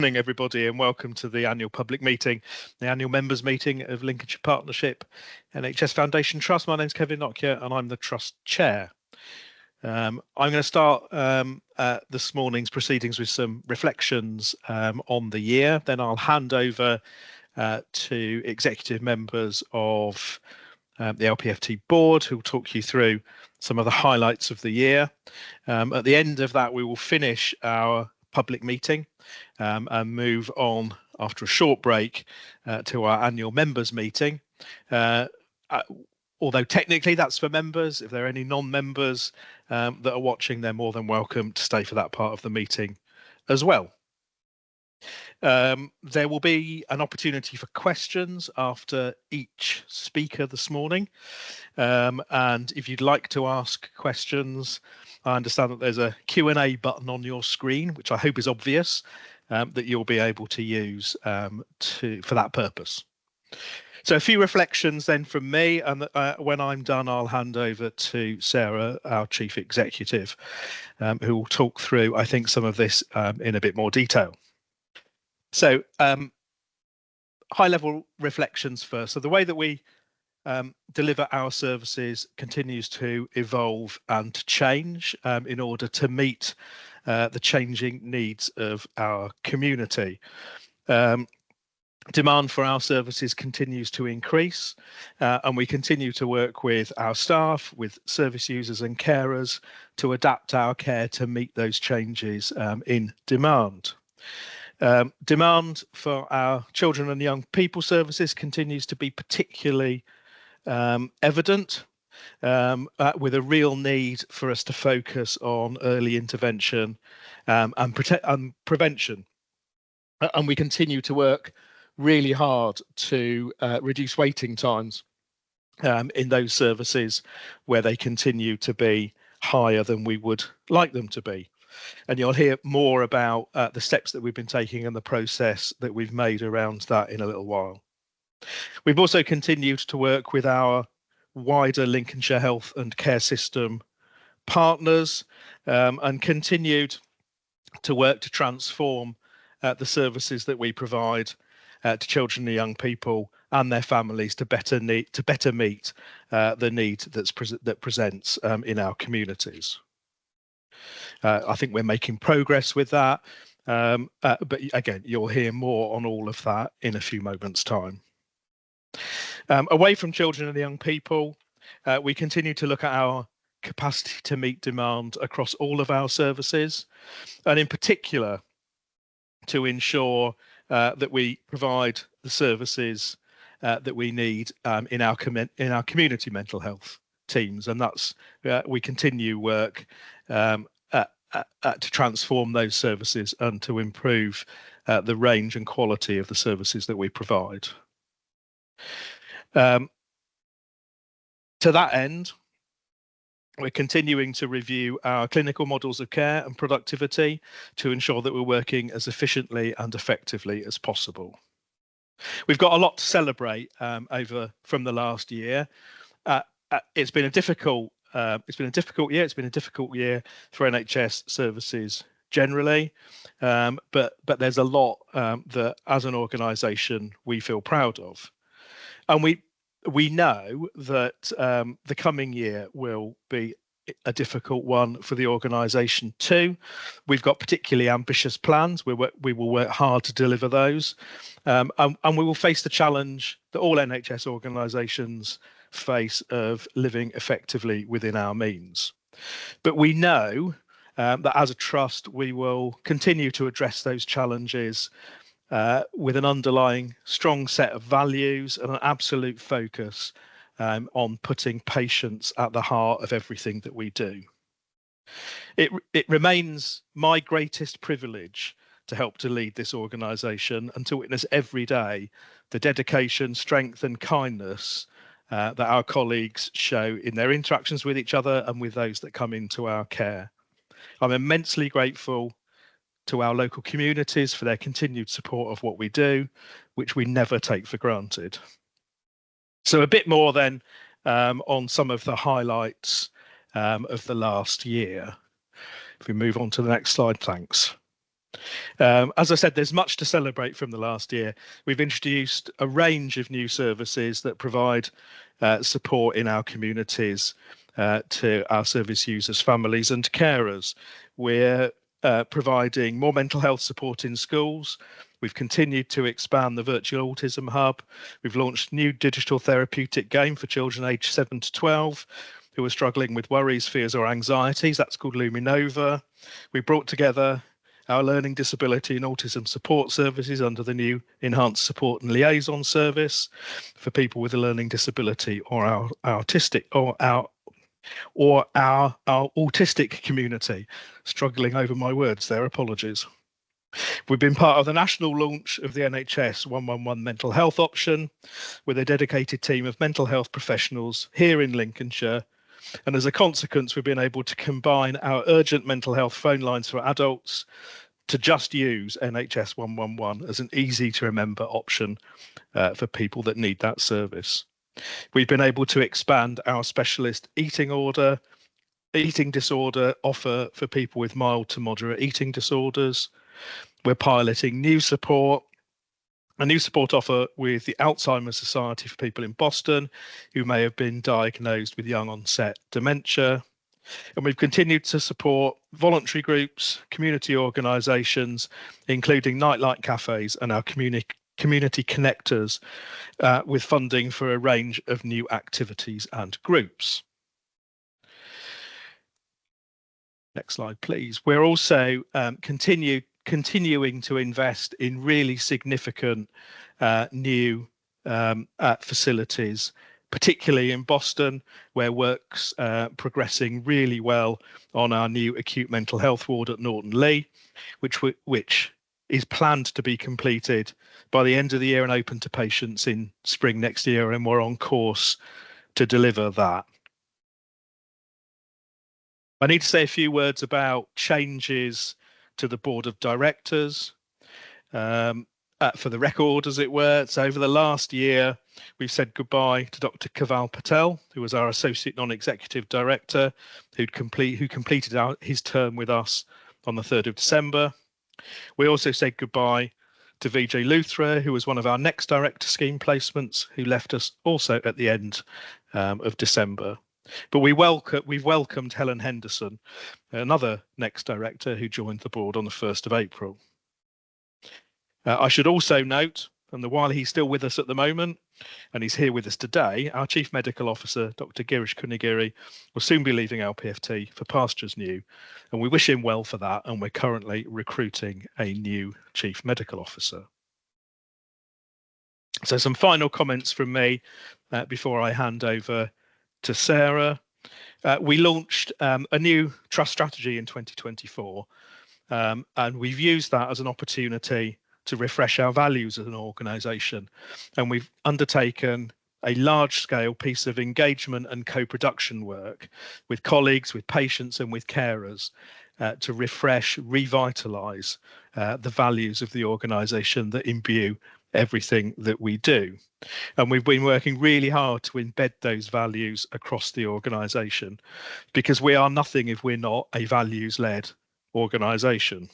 Morning, everybody, and welcome to the annual public meeting, the annual members meeting of Lincolnshire Partnership NHS Foundation Trust. My name's Kevin Nokia and I'm the Trust Chair. I'm going to start this morning's proceedings with some reflections on the year. Then I'll hand over to executive members of the LPFT board, who will talk you through some of the highlights of the year. At the end of that, we will finish our public meeting and move on after a short break to our annual members meeting. Although technically that's for members, if there are any non-members that are watching, they're more than welcome to stay for that part of the meeting as well. There will be an opportunity for questions after each speaker this morning. And if you'd like to ask questions, I understand that there's a Q&A button on your screen, which I hope is obvious, that you'll be able to use for that purpose. So a few reflections then from me, and when I'm done, I'll hand over to Sarah, our Chief Executive, who will talk through, I think, some of this in a bit more detail. So high-level reflections first. So the way that we deliver our services continues to evolve and change in order to meet the changing needs of our community. Demand for our services continues to increase, and we continue to work with our staff, with service users and carers to adapt our care to meet those changes in demand. Demand for our children and young people services continues to be particularly evident, with a real need for us to focus on early intervention and prevention. And we continue to work really hard to reduce waiting times in those services where they continue to be higher than we would like them to be. And you'll hear more about the steps that we've been taking and the process that we've made around that in a little while. We've also continued to work with our wider Lincolnshire Health and Care System partners and continued to work to transform the services that we provide to children and young people and their families to better meet the need that presents in our communities. I think we're making progress with that, but again, you'll hear more on all of that in a few moments' time. Away from children and young people, we continue to look at our capacity to meet demand across all of our services, and in particular to ensure that we provide the services that we need in our community mental health teams, and that's we continue work to transform those services and to improve the range and quality of the services that we provide. To that end, we're continuing to review our clinical models of care and productivity to ensure that we're working as efficiently and effectively as possible. We've got a lot to celebrate from the last year. It's been a difficult year. It's been a difficult year for NHS services generally, but there's a lot that, as an organisation, we feel proud of, and we know that the coming year will be a difficult one for the organisation too. We've got particularly ambitious plans. We will work hard to deliver those, and we will face the challenge that all NHS organisations face of living effectively within our means. But we know that as a trust, we will continue to address those challenges with an underlying strong set of values and an absolute focus on putting patients at the heart of everything that we do. It remains my greatest privilege to help to lead this organisation and to witness every day the dedication, strength and kindness that our colleagues show in their interactions with each other and with those that come into our care. I'm immensely grateful to our local communities for their continued support of what we do, which we never take for granted. So a bit more then on some of the highlights of the last year. If we move on to the next slide, thanks. As I said, there's much to celebrate from the last year. We've introduced a range of new services that provide support in our communities to our service users, families and carers. We're providing more mental health support in schools. We've continued to expand the Virtual Autism Hub. We've launched a new digital therapeutic game for children aged 7 to 12 who are struggling with worries, fears or anxieties. That's called Luminova. We brought together our learning disability and autism support services under the new enhanced support and liaison service for people with a learning disability or our autistic autistic community. Struggling over my words there, apologies. We've been part of the national launch of the NHS 111 mental health option with a dedicated team of mental health professionals here in Lincolnshire. And as a consequence, we've been able to combine our urgent mental health phone lines for adults to just use NHS 111 as an easy to remember option for people that need that service. We've been able to expand our specialist eating disorder offer for people with mild to moderate eating disorders. We're piloting a new support offer with the Alzheimer's Society for people in Boston who may have been diagnosed with young onset dementia. And we've continued to support voluntary groups, community organisations, including Nightlight Cafes and our community connectors with funding for a range of new activities and groups. Next slide, please. We're also continuing to invest in really significant new facilities, particularly in Boston, where work's progressing really well on our new acute mental health ward at Norton Lee, which is planned to be completed by the end of the year and open to patients in spring next year, and we're on course to deliver that. I need to say a few words about changes to the board of directors. For the record, as it were. So over the last year, we've said goodbye to Dr. Kaval Patel, who was our Associate Non-Executive Director, who completed his term with us on the 3rd of December. We also said goodbye to Vijay Luthra, who was one of our Next Director scheme placements, who left us also at the end of December. But we've welcomed Helen Henderson, another Next Director who joined the board on the 1st of April. I should also note, and while he's still with us at the moment, and he's here with us today, our Chief Medical Officer, Dr. Girish Kunigiri, will soon be leaving LPFT for pastures new, and we wish him well for that, and we're currently recruiting a new Chief Medical Officer. So some final comments from me before I hand over to Sarah. We launched a new trust strategy in 2024, and we've used that as an opportunity to refresh our values as an organisation. And we've undertaken a large-scale piece of engagement and co-production work with colleagues, with patients and with carers to revitalise the values of the organisation that imbue everything that we do. And we've been working really hard to embed those values across the organisation, because we are nothing if we're not a values-led organisation.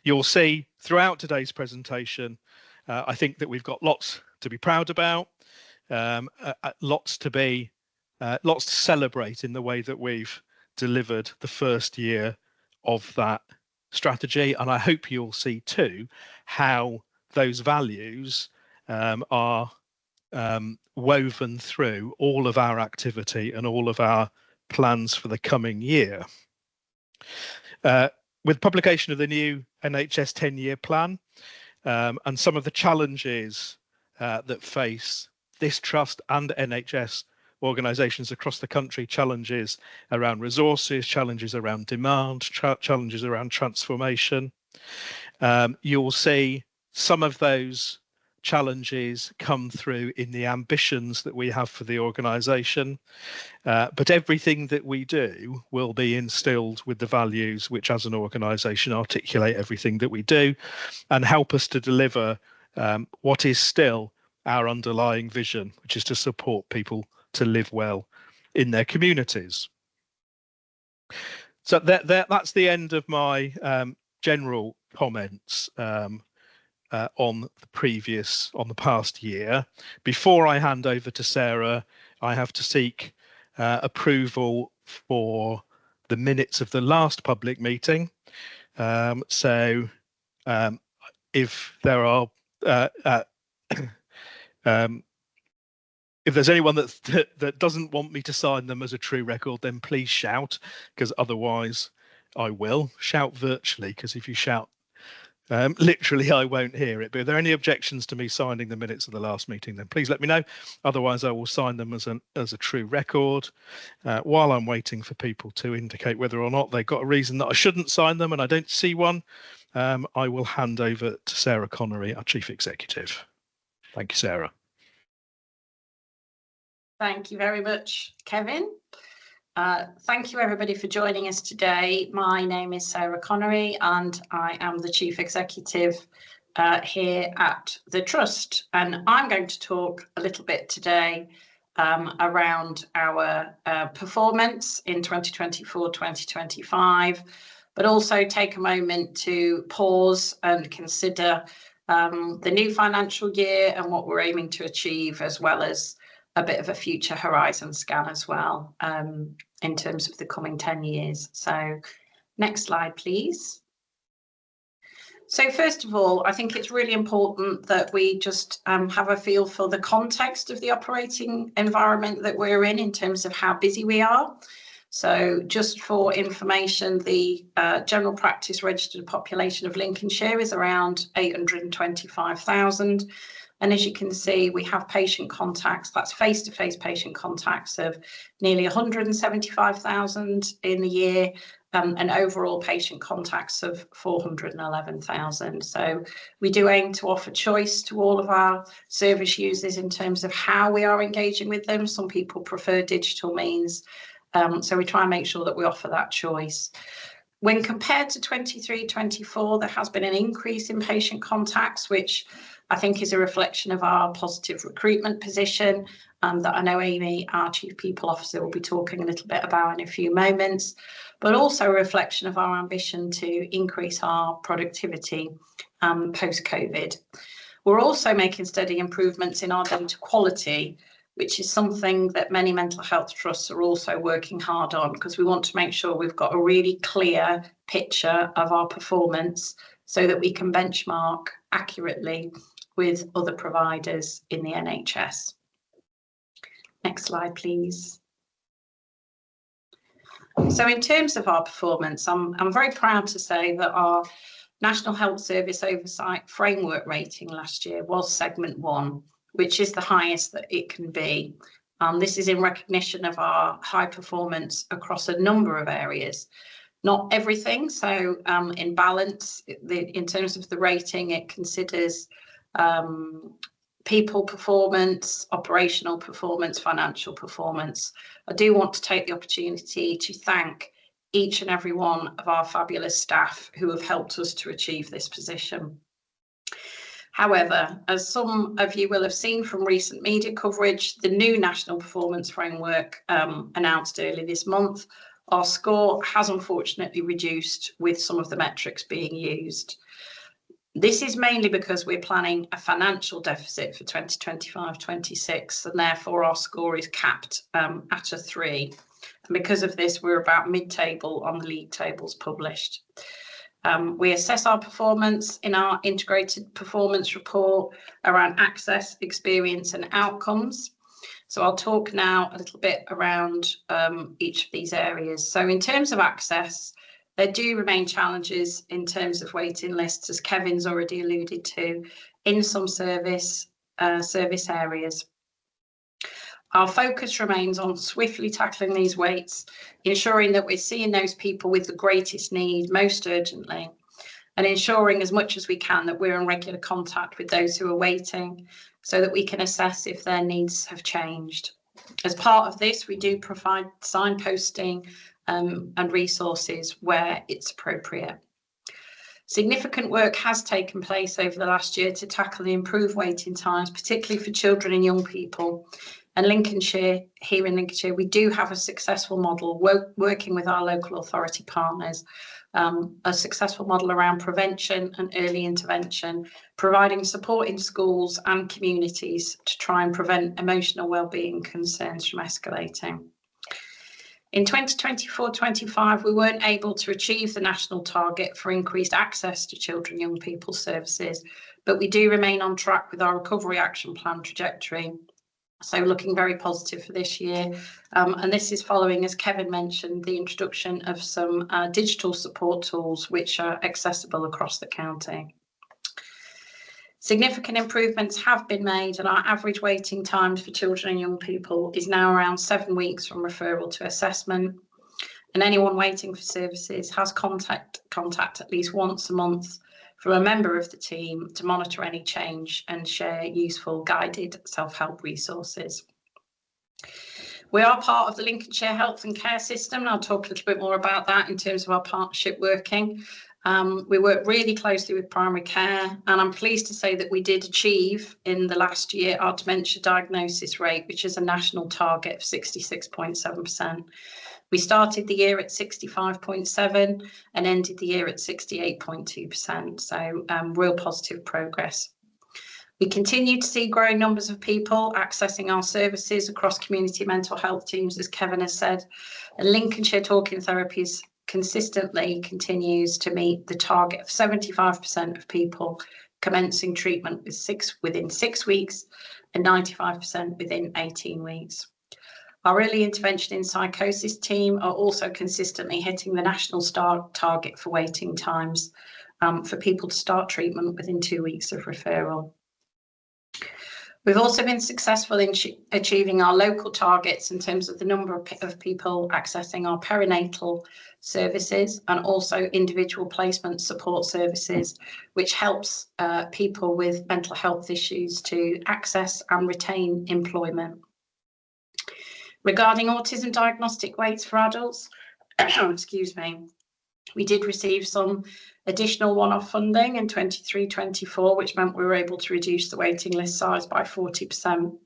You'll see throughout today's presentation, I think that we've got lots to be proud about, lots to celebrate in the way that we've delivered the first year of that strategy. And I hope you'll see too how those values are woven through all of our activity and all of our plans for the coming year. With publication of the new NHS 10-year plan and some of the challenges that face this trust and NHS organisations across the country, challenges around resources, challenges around demand, challenges around transformation, you'll see some of those challenges come through in the ambitions that we have for the organisation, but everything that we do will be instilled with the values which as an organisation articulate everything that we do and help us to deliver what is still our underlying vision, which is to support people to live well in their communities. So that's the end of my general comments on the past year. Before I hand over to Sarah, I have to seek approval for the minutes of the last public meeting. So if there are if there's anyone that doesn't want me to sign them as a true record, then please shout, because otherwise I will shout virtually, because if you shout literally, I won't hear it. But if there are any objections to me signing the minutes of the last meeting, then please let me know. Otherwise, I will sign them as a true record. While I'm waiting for people to indicate whether or not they've got a reason that I shouldn't sign them, and I don't see one, I will hand over to Sarah Connery, our Chief Executive. Thank you, Sarah. Thank you very much, Kevin. Thank you everybody for joining us today. My name is Sarah Connery and I am the Chief Executive here at the Trust, and I'm going to talk a little bit today around our performance in 2024-2025, but also take a moment to pause and consider the new financial year and what we're aiming to achieve, as well as a bit of a future horizon scan as well in terms of the coming 10 years. So next slide, please. So first of all, I think it's really important that we just have a feel for the context of the operating environment that we're in terms of how busy we are. So just for information, the general practice registered population of Lincolnshire is around 825,000. And as you can see, we have patient contacts, that's face-to-face patient contacts, of nearly 175,000 in the year, and overall patient contacts of 411,000. So we do aim to offer choice to all of our service users in terms of how we are engaging with them. Some people prefer digital means, so we try and make sure that we offer that choice. When compared to 23-24, there has been an increase in patient contacts, which I think is a reflection of our positive recruitment position that I know Amy, our Chief People Officer, will be talking a little bit about in a few moments, but also a reflection of our ambition to increase our productivity post-COVID. We're also making steady improvements in our data quality, which is something that many mental health trusts are also working hard on, because we want to make sure we've got a really clear picture of our performance so that we can benchmark accurately with other providers in the NHS. Next slide, please. So in terms of our performance, I'm very proud to say that our National Health Service Oversight Framework rating last year was segment 1, which is the highest that it can be. This is in recognition of our high performance across a number of areas. Not everything, so in balance, in terms of the rating, it considers people performance, operational performance, financial performance. I do want to take the opportunity to thank each and every one of our fabulous staff who have helped us to achieve this position. However, as some of you will have seen from recent media coverage, the new National Performance Framework announced early this month, our score has unfortunately reduced with some of the metrics being used. This is mainly because we're planning a financial deficit for 2025-26, and therefore our score is capped at a 3. And because of this, we're about mid-table on the league tables published. We assess our performance in our integrated performance report around access, experience and outcomes. So I'll talk now a little bit around each of these areas. So in terms of access, there do remain challenges in terms of waiting lists, as Kevin's already alluded to, in some service areas. Our focus remains on swiftly tackling these waits, ensuring that we're seeing those people with the greatest need most urgently, and ensuring as much as we can that we're in regular contact with those who are waiting so that we can assess if their needs have changed. As part of this, we do provide signposting and resources where it's appropriate. Significant work has taken place over the last year to tackle the improved waiting times, particularly for children and young people. And here in Lincolnshire, we do have a successful model working with our local authority partners, a successful model around prevention and early intervention, providing support in schools and communities to try and prevent emotional wellbeing concerns from escalating. In 2024-25, we weren't able to achieve the national target for increased access to children and young people services, but we do remain on track with our Recovery Action Plan trajectory. So looking very positive for this year. And this is following, as Kevin mentioned, the introduction of some digital support tools which are accessible across the county. Significant improvements have been made, and our average waiting times for children and young people is now around 7 weeks from referral to assessment. And anyone waiting for services has contact at least once a month from a member of the team to monitor any change and share useful guided self-help resources. We are part of the Lincolnshire Health and Care System, and I'll talk a little bit more about that in terms of our partnership working. We work really closely with primary care, and I'm pleased to say that we did achieve in the last year our dementia diagnosis rate, which is a national target of 66.7%. We started the year at 65.7 and ended the year at 68.2%. So real positive progress. We continue to see growing numbers of people accessing our services across community mental health teams, as Kevin has said. And Lincolnshire Talking Therapies consistently continues to meet the target of 75% of people commencing treatment within 6 weeks and 95% within 18 weeks. Our early intervention in psychosis team are also consistently hitting the national target for waiting times for people to start treatment within 2 weeks of referral. We've also been successful in achieving our local targets in terms of the number of people accessing our perinatal services and also individual placement support services, which helps people with mental health issues to access and retain employment. Regarding autism diagnostic waits for adults, excuse me, we did receive some additional one-off funding in 23-24, which meant we were able to reduce the waiting list size by 40%.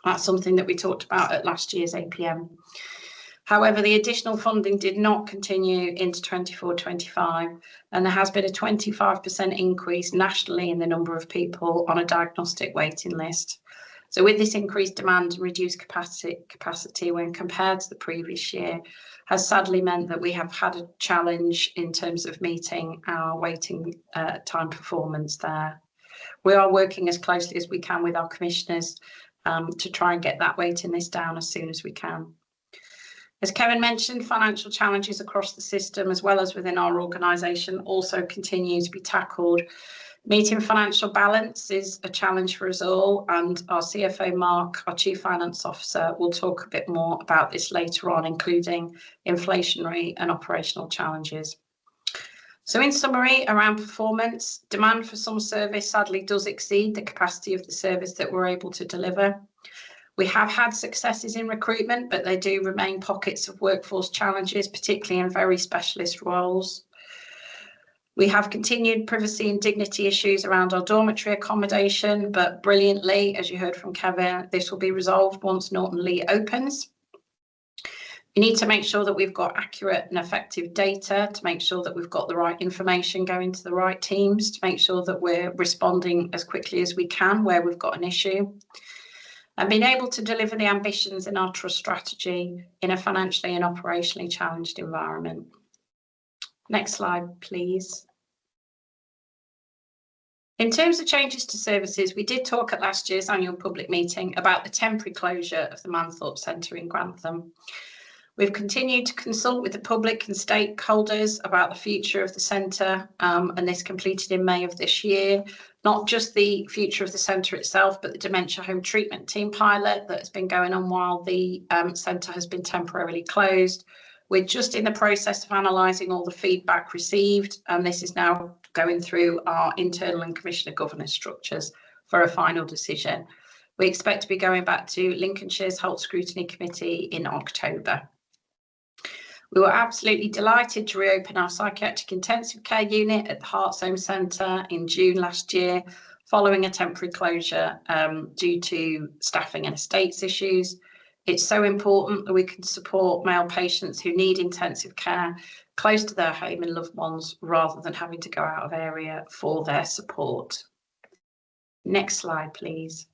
That's something that we talked about at last year's APM. However, the additional funding did not continue into 24-25, and there has been a 25% increase nationally in the number of people on a diagnostic waiting list. So with this increased demand and reduced capacity when compared to the previous year, has sadly meant that we have had a challenge in terms of meeting our waiting time performance there. We are working as closely as we can with our commissioners to try and get that waiting list down as soon as we can. As Kevin mentioned, financial challenges across the system as well as within our organisation also continue to be tackled. Meeting financial balance is a challenge for us all, and our CFO, Mark, our Chief Finance Officer, will talk a bit more about this later on, including inflationary and operational challenges. So in summary, around performance, demand for some service sadly does exceed the capacity of the service that we're able to deliver. We have had successes in recruitment, but there do remain pockets of workforce challenges, particularly in very specialist roles. We have continued privacy and dignity issues around our dormitory accommodation, but brilliantly, as you heard from Kevin, this will be resolved once Norton Lee opens. We need to make sure that we've got accurate and effective data, to make sure that we've got the right information going to the right teams, to make sure that we're responding as quickly as we can where we've got an issue, and being able to deliver the ambitions in our trust strategy in a financially and operationally challenged environment. Next slide, please. In terms of changes to services, we did talk at last year's annual public meeting about the temporary closure of the Manthorpe Centre in Grantham. We've continued to consult with the public and stakeholders about the future of the centre, and this completed in May of this year. Not just the future of the centre itself, but the dementia home treatment team pilot that has been going on while the centre has been temporarily closed. We're just in the process of analysing all the feedback received, and this is now going through our internal and commissioner governance structures for a final decision. We expect to be going back to Lincolnshire's Health Scrutiny Committee in October. We were absolutely delighted to reopen our psychiatric intensive care unit at the Hearts Home Centre in June last year, following a temporary closure due to staffing and estates issues. It's so important that we can support male patients who need intensive care close to their home and loved ones rather than having to go out of area for their support. Next slide, please.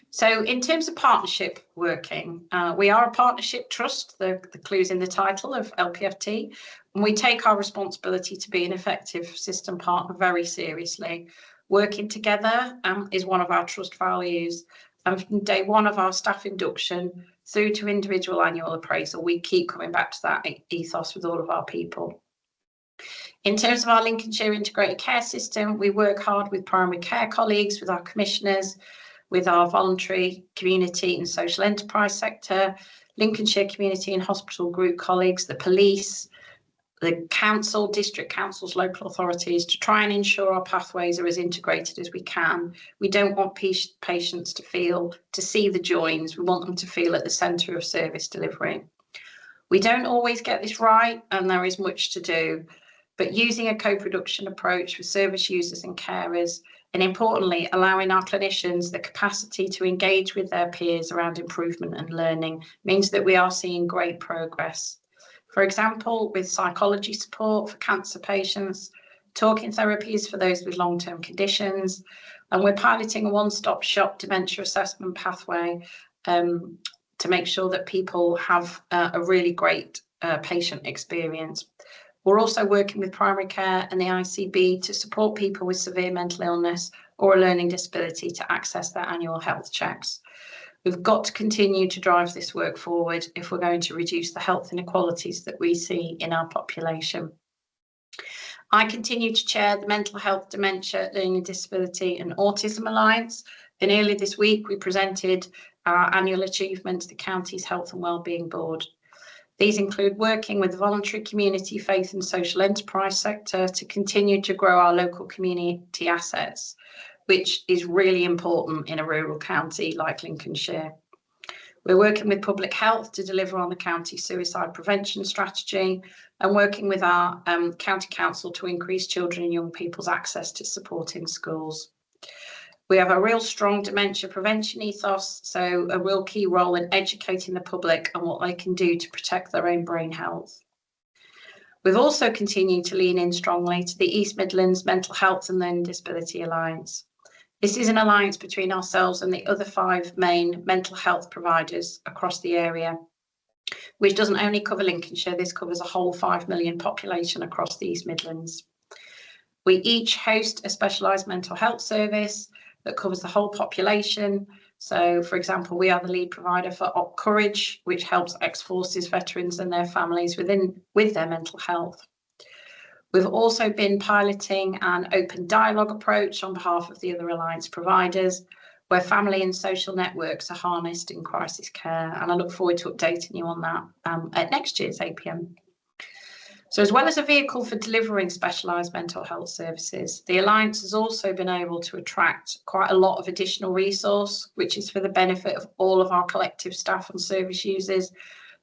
So in terms of partnership working, we are a partnership trust, the clue's in the title of LPFT, and we take our responsibility to be an effective system partner very seriously. Working together is one of our trust values, and from day one of our staff induction through to individual annual appraisal, we keep coming back to that ethos with all of our people. In terms of our Lincolnshire Integrated Care System, we work hard with primary care colleagues, with our commissioners, with our voluntary, community and social enterprise sector, Lincolnshire Community and Hospital Group colleagues, the police, the council, district councils, local authorities, to try and ensure our pathways are as integrated as we can. We don't want patients to see the joins. We want them to feel at the centre of service delivery. We don't always get this right, and there is much to do, but using a co-production approach with service users and carers, and importantly, allowing our clinicians the capacity to engage with their peers around improvement and learning means that we are seeing great progress. For example, with psychology support for cancer patients, talking therapies for those with long-term conditions, and we're piloting a one-stop shop dementia assessment pathway to make sure that people have a really great patient experience. We're also working with primary care and the ICB to support people with severe mental illness or a learning disability to access their annual health checks. We've got to continue to drive this work forward if we're going to reduce the health inequalities that we see in our population. I continue to chair the Mental Health, Dementia, Learning Disability and Autism Alliance, and earlier this week we presented our annual achievement to the county's Health and Wellbeing Board. These include working with the voluntary, community, faith and social enterprise sector to continue to grow our local community assets, which is really important in a rural county like Lincolnshire. We're working with public health to deliver on the county suicide prevention strategy and working with our county council to increase children and young people's access to support in schools. We have a real strong dementia prevention ethos, so a real key role in educating the public on what they can do to protect their own brain health. We've also continued to lean in strongly to the East Midlands Mental Health and Learning Disability Alliance. This is an alliance between ourselves and the other 5 main mental health providers across the area, which doesn't only cover Lincolnshire, this covers a whole 5 million population across the East Midlands. We each host a specialised mental health service that covers the whole population. So, for example, we are the lead provider for Op Courage, which helps ex-forces veterans and their families with their mental health. We've also been piloting an open dialogue approach on behalf of the other alliance providers, where family and social networks are harnessed in crisis care, and I look forward to updating you on that at next year's APM. So as well as a vehicle for delivering specialised mental health services, the Alliance has also been able to attract quite a lot of additional resource, which is for the benefit of all of our collective staff and service users,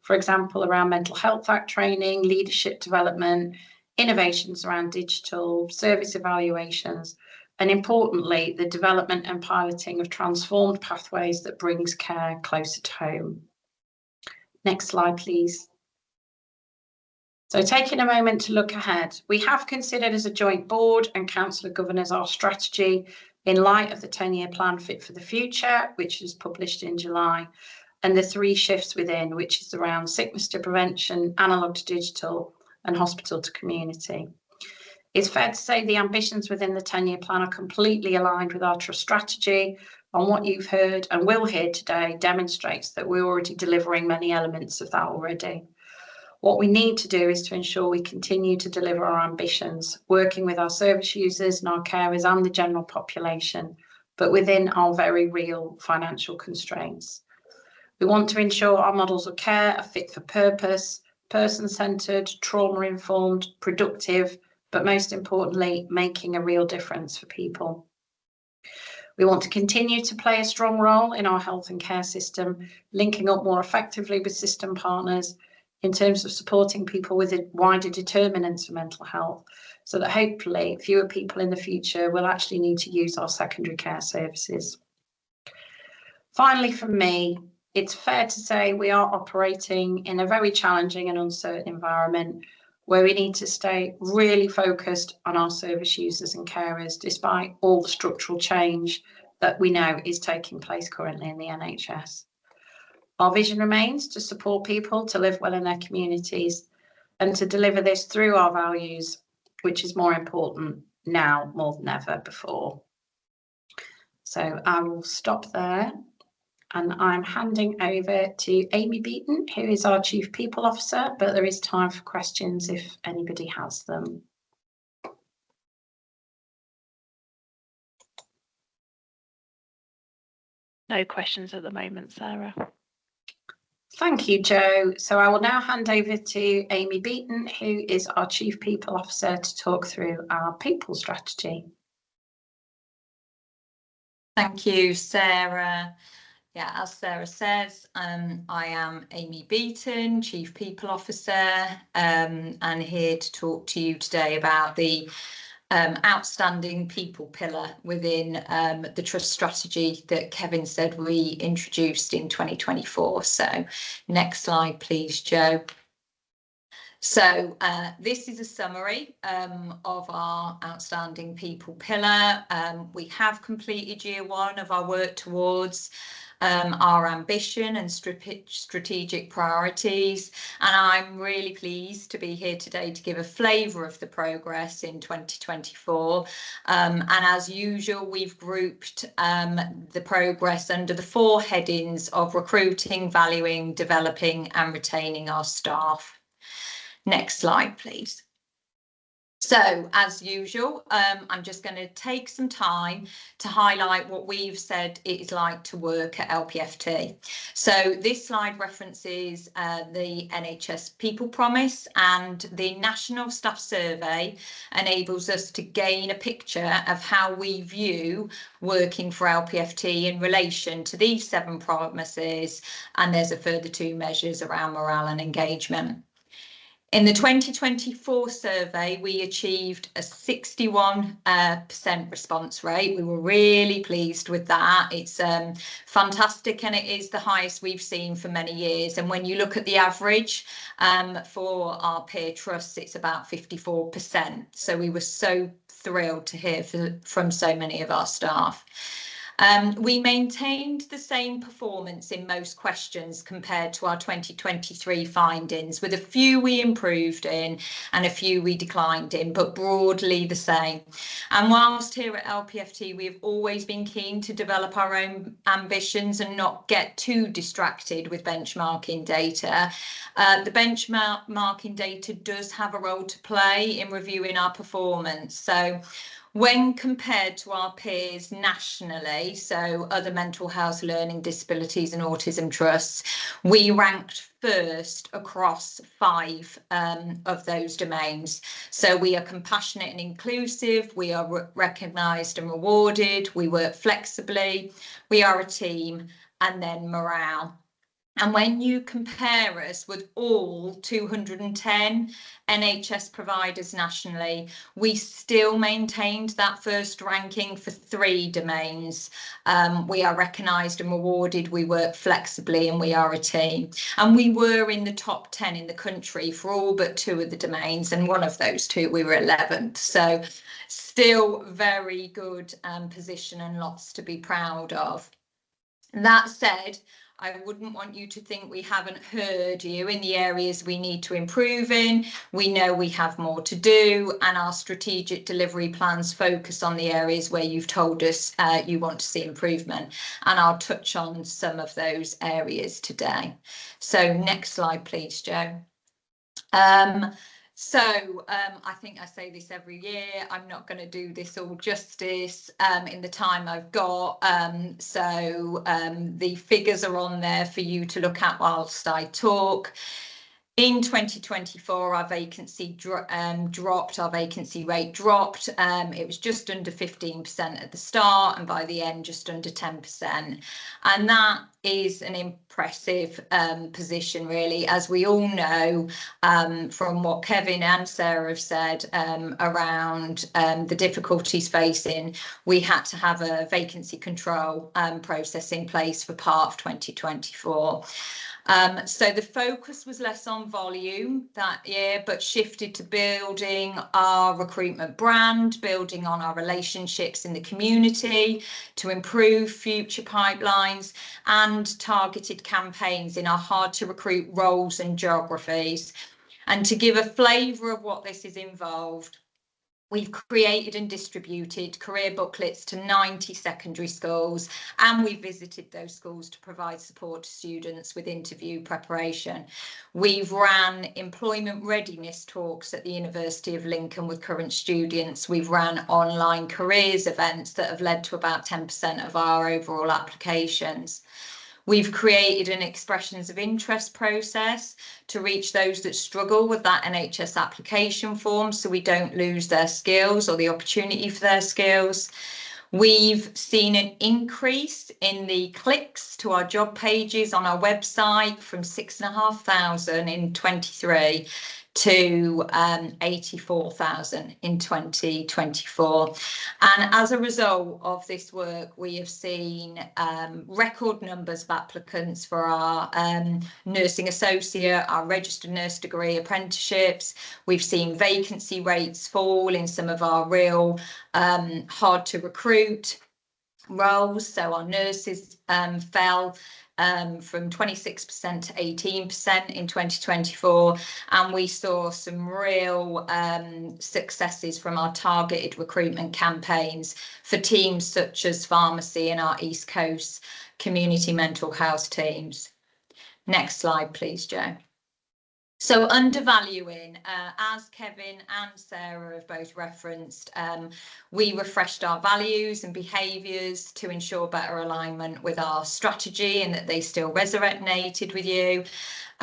for example, around Mental Health Act training, leadership development, innovations around digital, service evaluations, and importantly, the development and piloting of transformed pathways that brings care closer to home. Next slide, please. So taking a moment to look ahead, we have considered as a joint board and council of governors our strategy in light of the 10-year plan Fit for the Future, which was published in July, and the 3 shifts within, which is around sickness to prevention, analogue to digital, and hospital to community. It's fair to say the ambitions within the 10-year plan are completely aligned with our trust strategy, and what you've heard and will hear today demonstrates that we're already delivering many elements of that already. What we need to do is to ensure we continue to deliver our ambitions, working with our service users and our carers and the general population, but within our very real financial constraints. We want to ensure our models of care are fit for purpose, person-centred, trauma-informed, productive, but most importantly, making a real difference for people. We want to continue to play a strong role in our health and care system, linking up more effectively with system partners, in terms of supporting people with wider determinants for mental health, so that hopefully fewer people in the future will actually need to use our secondary care services. Finally, from me, it's fair to say we are operating in a very challenging and uncertain environment where we need to stay really focused on our service users and carers, despite all the structural change that we know is taking place currently in the NHS. Our vision remains to support people to live well in their communities and to deliver this through our values, which is more important now more than ever before. So I will stop there, and I'm handing over to Amy Beaton, who is our Chief People Officer, but there is time for questions if anybody has them. No questions at the moment, Sarah. Thank you, Jo. So I will now hand over to Amy Beaton, who is our Chief People Officer, to talk through our people strategy. Thank you, Sarah. Yeah, as Sarah says, I am Amy Beaton, Chief People Officer, and here to talk to you today about the outstanding people pillar within the trust strategy that Kevin said we introduced in 2024. So next slide, please, Jo. So this is a summary of our outstanding people pillar. We have completed year one of our work towards our ambition and strategic priorities, and I'm really pleased to be here today to give a flavour of the progress in 2024. And as usual, we've grouped the progress under the 4 headings of recruiting, valuing, developing and retaining our staff. Next slide, please. So, as usual, I'm just going to take some time to highlight what we've said it is like to work at LPFT. So this slide references the NHS People Promise, and the National Staff Survey enables us to gain a picture of how we view working for LPFT in relation to these 7 promises, and there's a further 2 measures around morale and engagement. In the 2024 survey, we achieved a 61% response rate. We were really pleased with that. It's fantastic, and it is the highest we've seen for many years. And when you look at the average for our peer trusts, it's about 54%. So we were so thrilled to hear from so many of our staff. We maintained the same performance in most questions compared to our 2023 findings, with a few we improved in and a few we declined in, but broadly the same. And whilst here at LPFT, we have always been keen to develop our own ambitions and not get too distracted with benchmarking data, the benchmarking data does have a role to play in reviewing our performance. So when compared to our peers nationally, so other mental health, learning disabilities and autism trusts, we ranked first across 5 of those domains. So we are compassionate and inclusive, we are recognised and rewarded, we work flexibly, we are a team, and then morale. And when you compare us with all 210 NHS providers nationally, we still maintained that first ranking for 3 domains. We are recognised and rewarded, we work flexibly, and we are a team. And we were in the top 10 in the country for all but 2 of the domains, and one of those 2 we were 11th. So still very good position and lots to be proud of. That said, I wouldn't want you to think we haven't heard you in the areas we need to improve in. We know we have more to do, and our strategic delivery plans focus on the areas where you've told us you want to see improvement. And I'll touch on some of those areas today. So next slide, please, Jo. I think I say this every year, I'm not going to do this all justice in the time I've got. The figures are on there for you to look at whilst I talk. In 2024, our vacancy dropped, our vacancy rate dropped. It was just under 15% at the start, and by the end, just under 10%. And that is an impressive position, really, as we all know from what Kevin and Sarah have said around the difficulties facing. We had to have a vacancy control process in place for part of 2024. So the focus was less on volume that year, but shifted to building our recruitment brand, building on our relationships in the community to improve future pipelines, and targeted campaigns in our hard to recruit roles and geographies. And to give a flavour of what this is involved, we've created and distributed career booklets to 90 secondary schools, and we visited those schools to provide support to students with interview preparation. We've ran employment readiness talks at the University of Lincoln with current students. We've ran online careers events that have led to about 10% of our overall applications. We've created an expressions of interest process to reach those that struggle with that NHS application form, so we don't lose their skills or the opportunity for their skills. We've seen an increase in the clicks to our job pages on our website from 6,500 in 23 to 84,000 in 2024. And as a result of this work, we have seen record numbers of applicants for our nursing associate, our registered nurse degree apprenticeships. We've seen vacancy rates fall in some of our real hard to recruit roles. So our nurses fell from 26% to 18% in 2024, and we saw some real successes from our targeted recruitment campaigns for teams such as pharmacy and our East Coast community mental health teams. Next slide, please, Jo. So undervaluing, as Kevin and Sarah have both referenced, we refreshed our values and behaviours to ensure better alignment with our strategy and that they still resonated with you.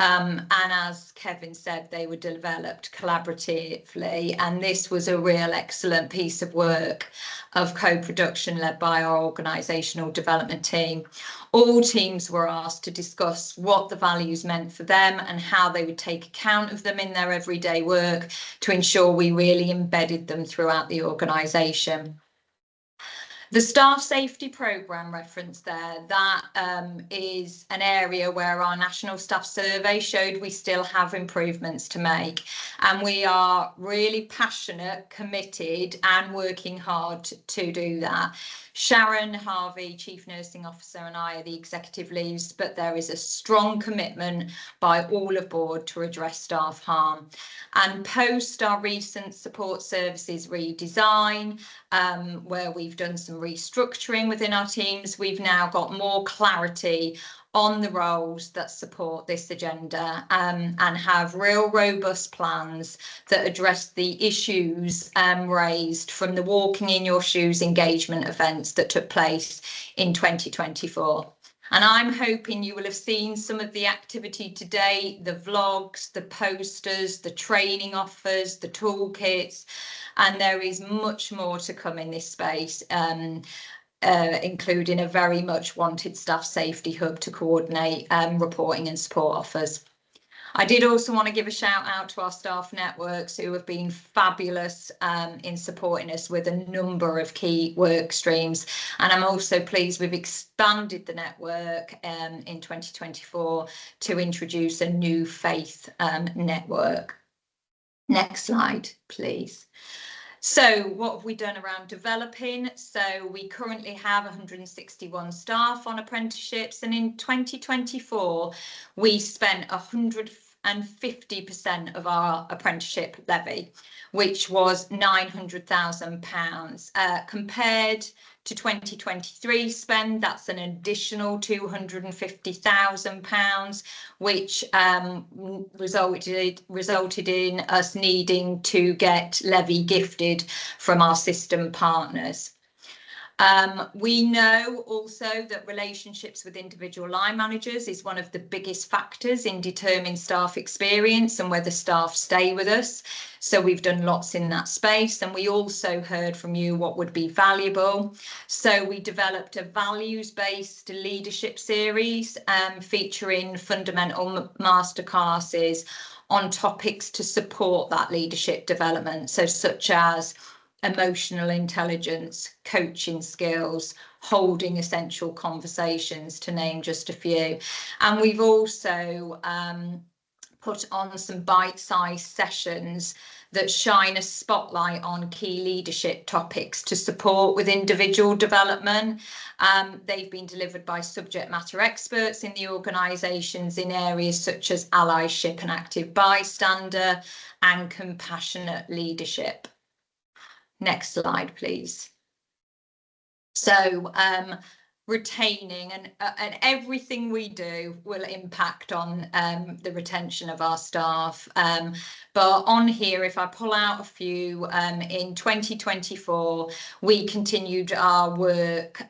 And as Kevin said, they were developed collaboratively, and this was a real excellent piece of work of co-production led by our organisational development team. All teams were asked to discuss what the values meant for them and how they would take account of them in their everyday work to ensure we really embedded them throughout the organisation. The staff safety programme reference there, that is an area where our national staff survey showed we still have improvements to make, and we are really passionate, committed and working hard to do that. Sharon Harvey, Chief Nursing Officer, and I are the executive leads, but there is a strong commitment by all aboard to address staff harm. And post our recent support services redesign, where we've done some restructuring within our teams, we've now got more clarity on the roles that support this agenda, and have real robust plans that address the issues raised from the Walking in Your Shoes engagement events that took place in 2024. And I'm hoping you will have seen some of the activity today, the vlogs, the posters, the training offers, the toolkits, and there is much more to come in this space, including a very much wanted staff safety hub to coordinate reporting and support offers. I did also want to give a shout out to our staff networks who have been fabulous in supporting us with a number of key work streams. And I'm also pleased we've expanded the network in 2024 to introduce a new faith network. Next slide, please. So what have we done around developing? So we currently have 161 staff on apprenticeships, and in 2024 we spent 150% of our apprenticeship levy, which was £900,000. Compared to 2023 spend, that's an additional £250,000, which resulted in us needing to get levy gifted from our system partners. We know also that relationships with individual line managers is one of the biggest factors in determining staff experience and whether staff stay with us. So we've done lots in that space, and we also heard from you what would be valuable. So we developed a values-based leadership series featuring fundamental masterclasses on topics to support that leadership development, so such as emotional intelligence, coaching skills, holding essential conversations, to name just a few. And we've also put on some bite-sized sessions that shine a spotlight on key leadership topics to support with individual development. They've been delivered by subject matter experts in the organisations in areas such as allyship and active bystander and compassionate leadership. Next slide, please. So retaining and everything we do will impact on the retention of our staff. But on here, if I pull out a few, in 2024, we continued our work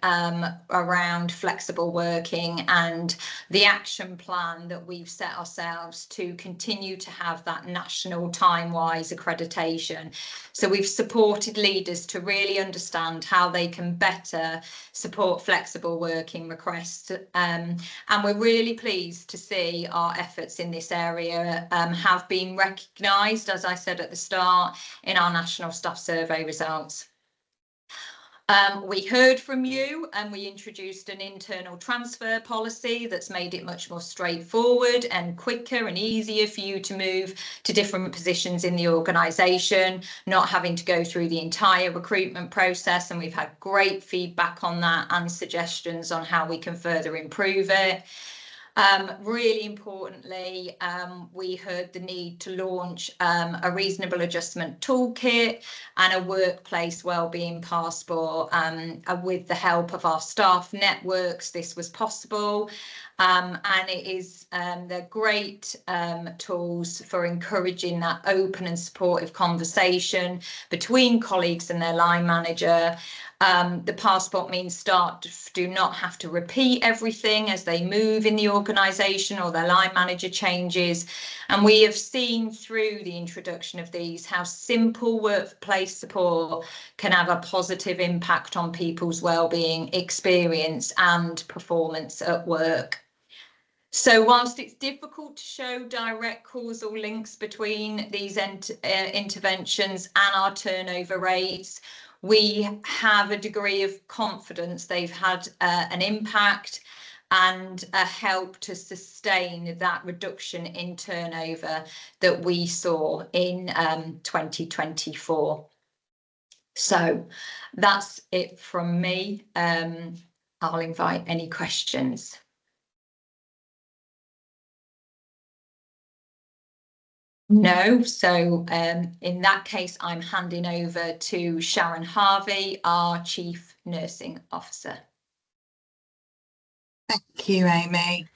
around flexible working and the action plan that we've set ourselves to continue to have that national Timewise accreditation. So we've supported leaders to really understand how they can better support flexible working requests, and we're really pleased to see our efforts in this area have been recognised, as I said at the start, in our national staff survey results. We heard from you and we introduced an internal transfer policy that's made it much more straightforward and quicker and easier for you to move to different positions in the organisation, not having to go through the entire recruitment process. And we've had great feedback on that and suggestions on how we can further improve it. Really importantly, we heard the need to launch a reasonable adjustment toolkit and a workplace wellbeing passport. With the help of our staff networks, this was possible. And it is they're great tools for encouraging that open and supportive conversation between colleagues and their line manager. The passport means staff do not have to repeat everything as they move in the organisation or their line manager changes. And we have seen through the introduction of these how simple workplace support can have a positive impact on people's wellbeing, experience and performance at work. So whilst it's difficult to show direct causal links between these interventions and our turnover rates, we have a degree of confidence they've had an impact and a help to sustain that reduction in turnover that we saw in 2024. So that's it from me. I'll invite any questions. No, so in that case, I'm handing over to Sharon Harvey, our Chief Nursing Officer. Thank you, Amy.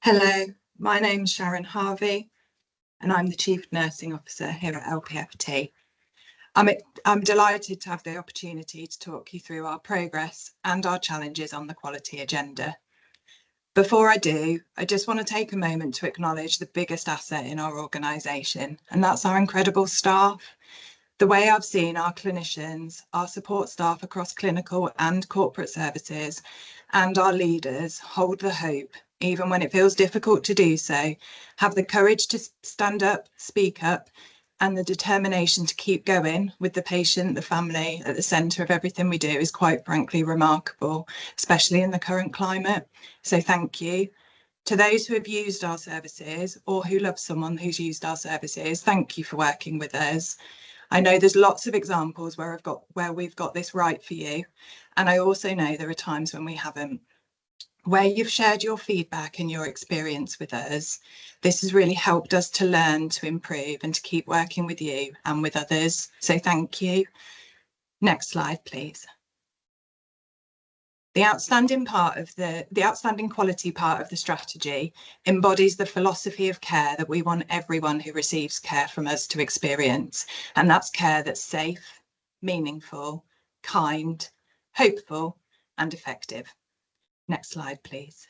Hello, my name's Sharon Harvey and I'm the Chief Nursing Officer here at LPFT. I'm delighted to have the opportunity to talk you through our progress and our challenges on the quality agenda. Before I do, I just want to take a moment to acknowledge the biggest asset in our organisation, and that's our incredible staff. The way I've seen our clinicians, our support staff across clinical and corporate services, and our leaders hold the hope, even when it feels difficult to do so, have the courage to stand up, speak up, and the determination to keep going with the patient, the family at the centre of everything we do is quite frankly remarkable, especially in the current climate. So thank you. To those who have used our services or who love someone who's used our services, thank you for working with us. I know there's lots of examples where we've got this right for you. And I also know there are times when we haven't. Where you've shared your feedback and your experience with us, this has really helped us to learn, to improve and to keep working with you and with others. So thank you. Next slide, please. The outstanding quality part of the strategy embodies the philosophy of care that we want everyone who receives care from us to experience. And that's care that's safe, meaningful, kind, hopeful and effective. Next slide, please.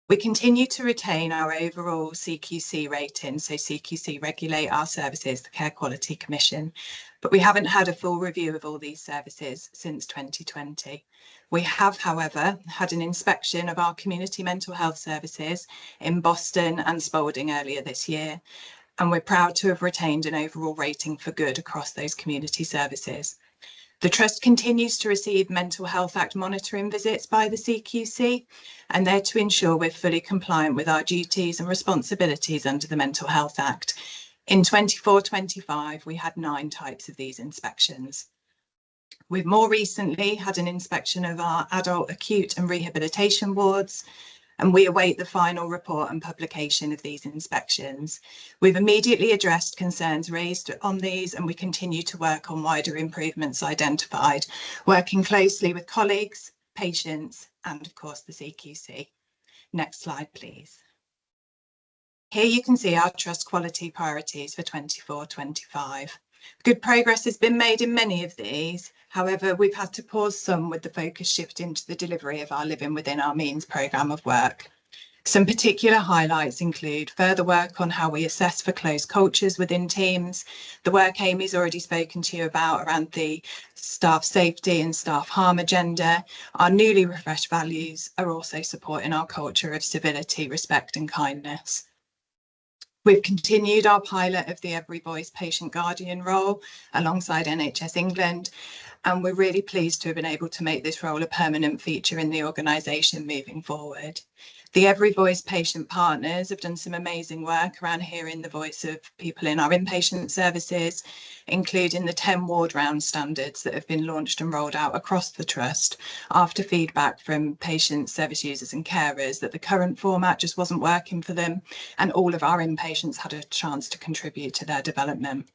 We continue to retain our overall CQC rating, so CQC regulate our services, the Care Quality Commission, but we haven't had a full review of all these services since 2020. We have, however, had an inspection of our community mental health services in Boston and Spalding earlier this year, and we're proud to have retained an overall rating for good across those community services. The Trust continues to receive Mental Health Act monitoring visits by the CQC, and they're to ensure we're fully compliant with our duties and responsibilities under the Mental Health Act. In 24-25, we had 9 types of these inspections. We've more recently had an inspection of our adult acute and rehabilitation wards, and we await the final report and publication of these inspections. We've immediately addressed concerns raised on these, and we continue to work on wider improvements identified, working closely with colleagues, patients, and of course the CQC. Next slide, please. Here you can see our Trust quality priorities for 24-25. Good progress has been made in many of these. However, we've had to pause some with the focus shifting to the delivery of our Living Within Our Means programme of work. Some particular highlights include further work on how we assess for closed cultures within teams, the work Amy's already spoken to you about around the staff safety and staff harm agenda. Our newly refreshed values are also supporting our culture of civility, respect and kindness. We've continued our pilot of the Every Voice patient guardian role alongside NHS England, and we're really pleased to have been able to make this role a permanent feature in the organisation moving forward. The Every Voice patient partners have done some amazing work around hearing the voice of people in our inpatient services, including the 10 ward round standards that have been launched and rolled out across the Trust after feedback from patients, service users and carers that the current format just wasn't working for them, and all of our inpatients had a chance to contribute to their development.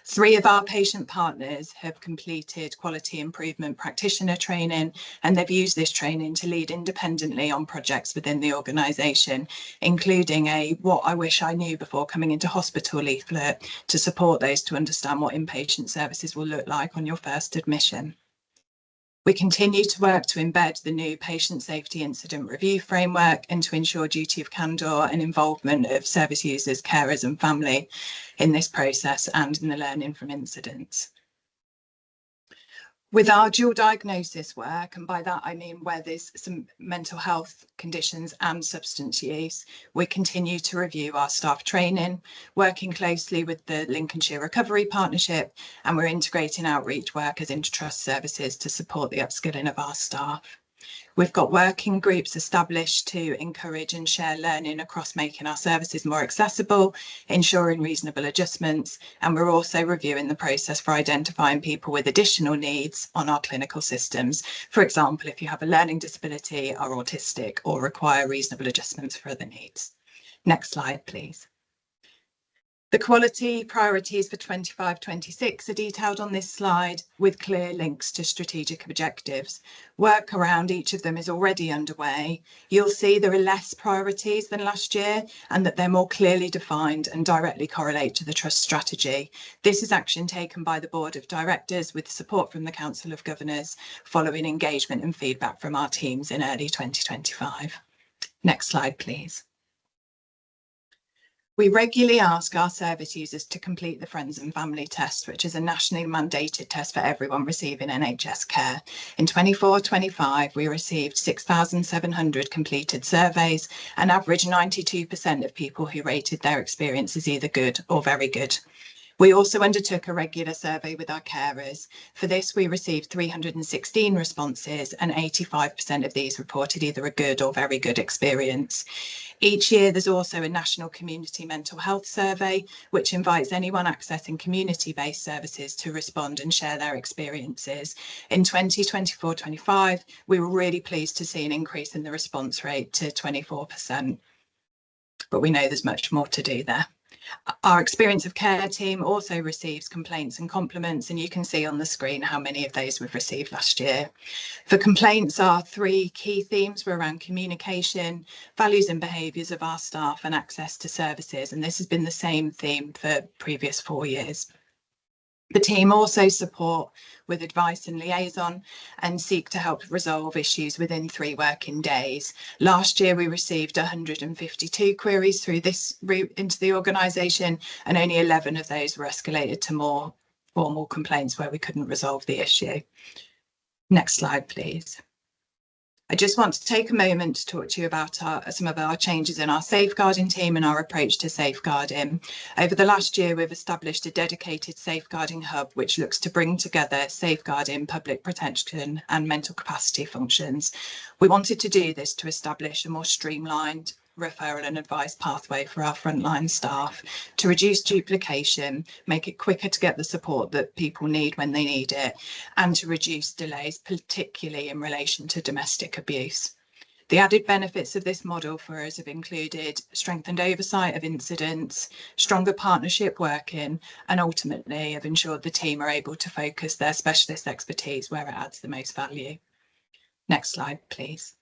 3 of our patient partners have completed quality improvement practitioner training, and they've used this training to lead independently on projects within the organisation, including a What I Wish I Knew Before Coming Into Hospital leaflet to support those to understand what inpatient services will look like on your first admission. We continue to work to embed the new patient safety incident review framework and to ensure duty of candour and involvement of service users, carers and family in this process and in the learning from incidents. With our dual diagnosis work, and by that I mean where there's some mental health conditions and substance use, we continue to review our staff training, working closely with the Lincolnshire Recovery Partnership, and we're integrating outreach workers into Trust services to support the upskilling of our staff. We've got working groups established to encourage and share learning across making our services more accessible, ensuring reasonable adjustments, and we're also reviewing the process for identifying people with additional needs on our clinical systems. For example, if you have a learning disability, are autistic or require reasonable adjustments for other needs. Next slide, please. The quality priorities for 25-26 are detailed on this slide with clear links to strategic objectives. Work around each of them is already underway. You'll see there are less priorities than last year and that they're more clearly defined and directly correlate to the Trust strategy. This is action taken by the Board of Directors with support from the Council of Governors following engagement and feedback from our teams in early 2025. Next slide, please. We regularly ask our service users to complete the Friends and Family Test, which is a nationally mandated test for everyone receiving NHS care. In 24-25, we received 6,700 completed surveys, and average 92% of people who rated their experience as either good or very good. We also undertook a regular survey with our carers. For this, we received 316 responses, and 85% of these reported either a good or very good experience. Each year, there's also a national community mental health survey, which invites anyone accessing community-based services to respond and share their experiences. In 2024-25, we were really pleased to see an increase in the response rate to 24%, but we know there's much more to do there. Our Experience of Care team also receives complaints and compliments, and you can see on the screen how many of those we've received last year. For complaints, our 3 key themes were around communication, values and behaviours of our staff and access to services, and this has been the same theme for previous 4 years. The team also support with advice and liaison and seek to help resolve issues within 3 working days. Last year, we received 152 queries through this route into the organisation, and only 11 of those were escalated to more formal complaints where we couldn't resolve the issue. Next slide, please. I just want to take a moment to talk to you about some of our changes in our safeguarding team and our approach to safeguarding. Over the last year, we've established a dedicated safeguarding hub, which looks to bring together safeguarding, public protection and mental capacity functions. We wanted to do this to establish a more streamlined referral and advice pathway for our frontline staff, to reduce duplication, make it quicker to get the support that people need when they need it, and to reduce delays, particularly in relation to domestic abuse. The added benefits of this model for us have included strengthened oversight of incidents, stronger partnership working, and ultimately have ensured the team are able to focus their specialist expertise where it adds the most value. Next slide, please.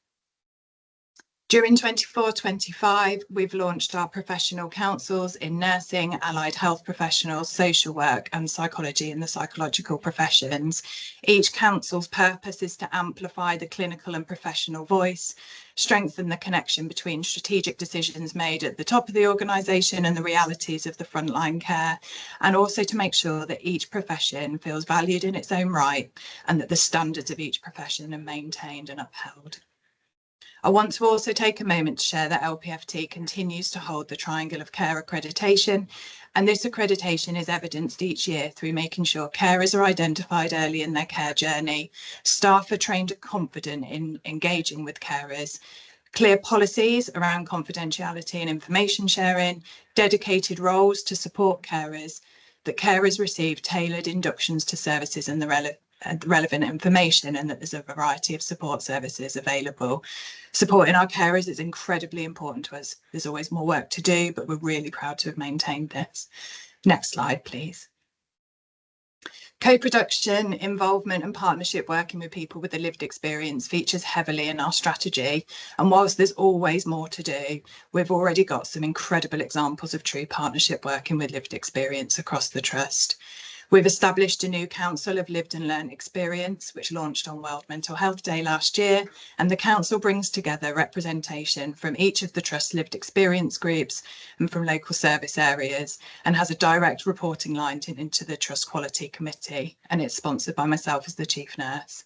During 24-25, we've launched our professional councils in nursing, allied health professionals, social work and psychology in the psychological professions. Each council's purpose is to amplify the clinical and professional voice, strengthen the connection between strategic decisions made at the top of the organisation and the realities of the frontline care, and also to make sure that each profession feels valued in its own right and that the standards of each profession are maintained and upheld. I want to also take a moment to share that LPFT continues to hold the Triangle of Care accreditation, and this accreditation is evidenced each year through making sure carers are identified early in their care journey, staff are trained and confident in engaging with carers, clear policies around confidentiality and information sharing, dedicated roles to support carers, that carers receive tailored inductions to services and the relevant information, and that there's a variety of support services available. Supporting our carers is incredibly important to us. There's always more work to do, but we're really proud to have maintained this. Next slide, please. Co-production, involvement and partnership working with people with a lived experience features heavily in our strategy. And whilst there's always more to do, we've already got some incredible examples of true partnership working with lived experience across the Trust. We've established a new Council of Lived and Learned Experience, which launched on World Mental Health Day last year, and the Council brings together representation from each of the Trust's lived experience groups and from local service areas, and has a direct reporting line into the Trust Quality Committee, and it's sponsored by myself as the Chief Nurse.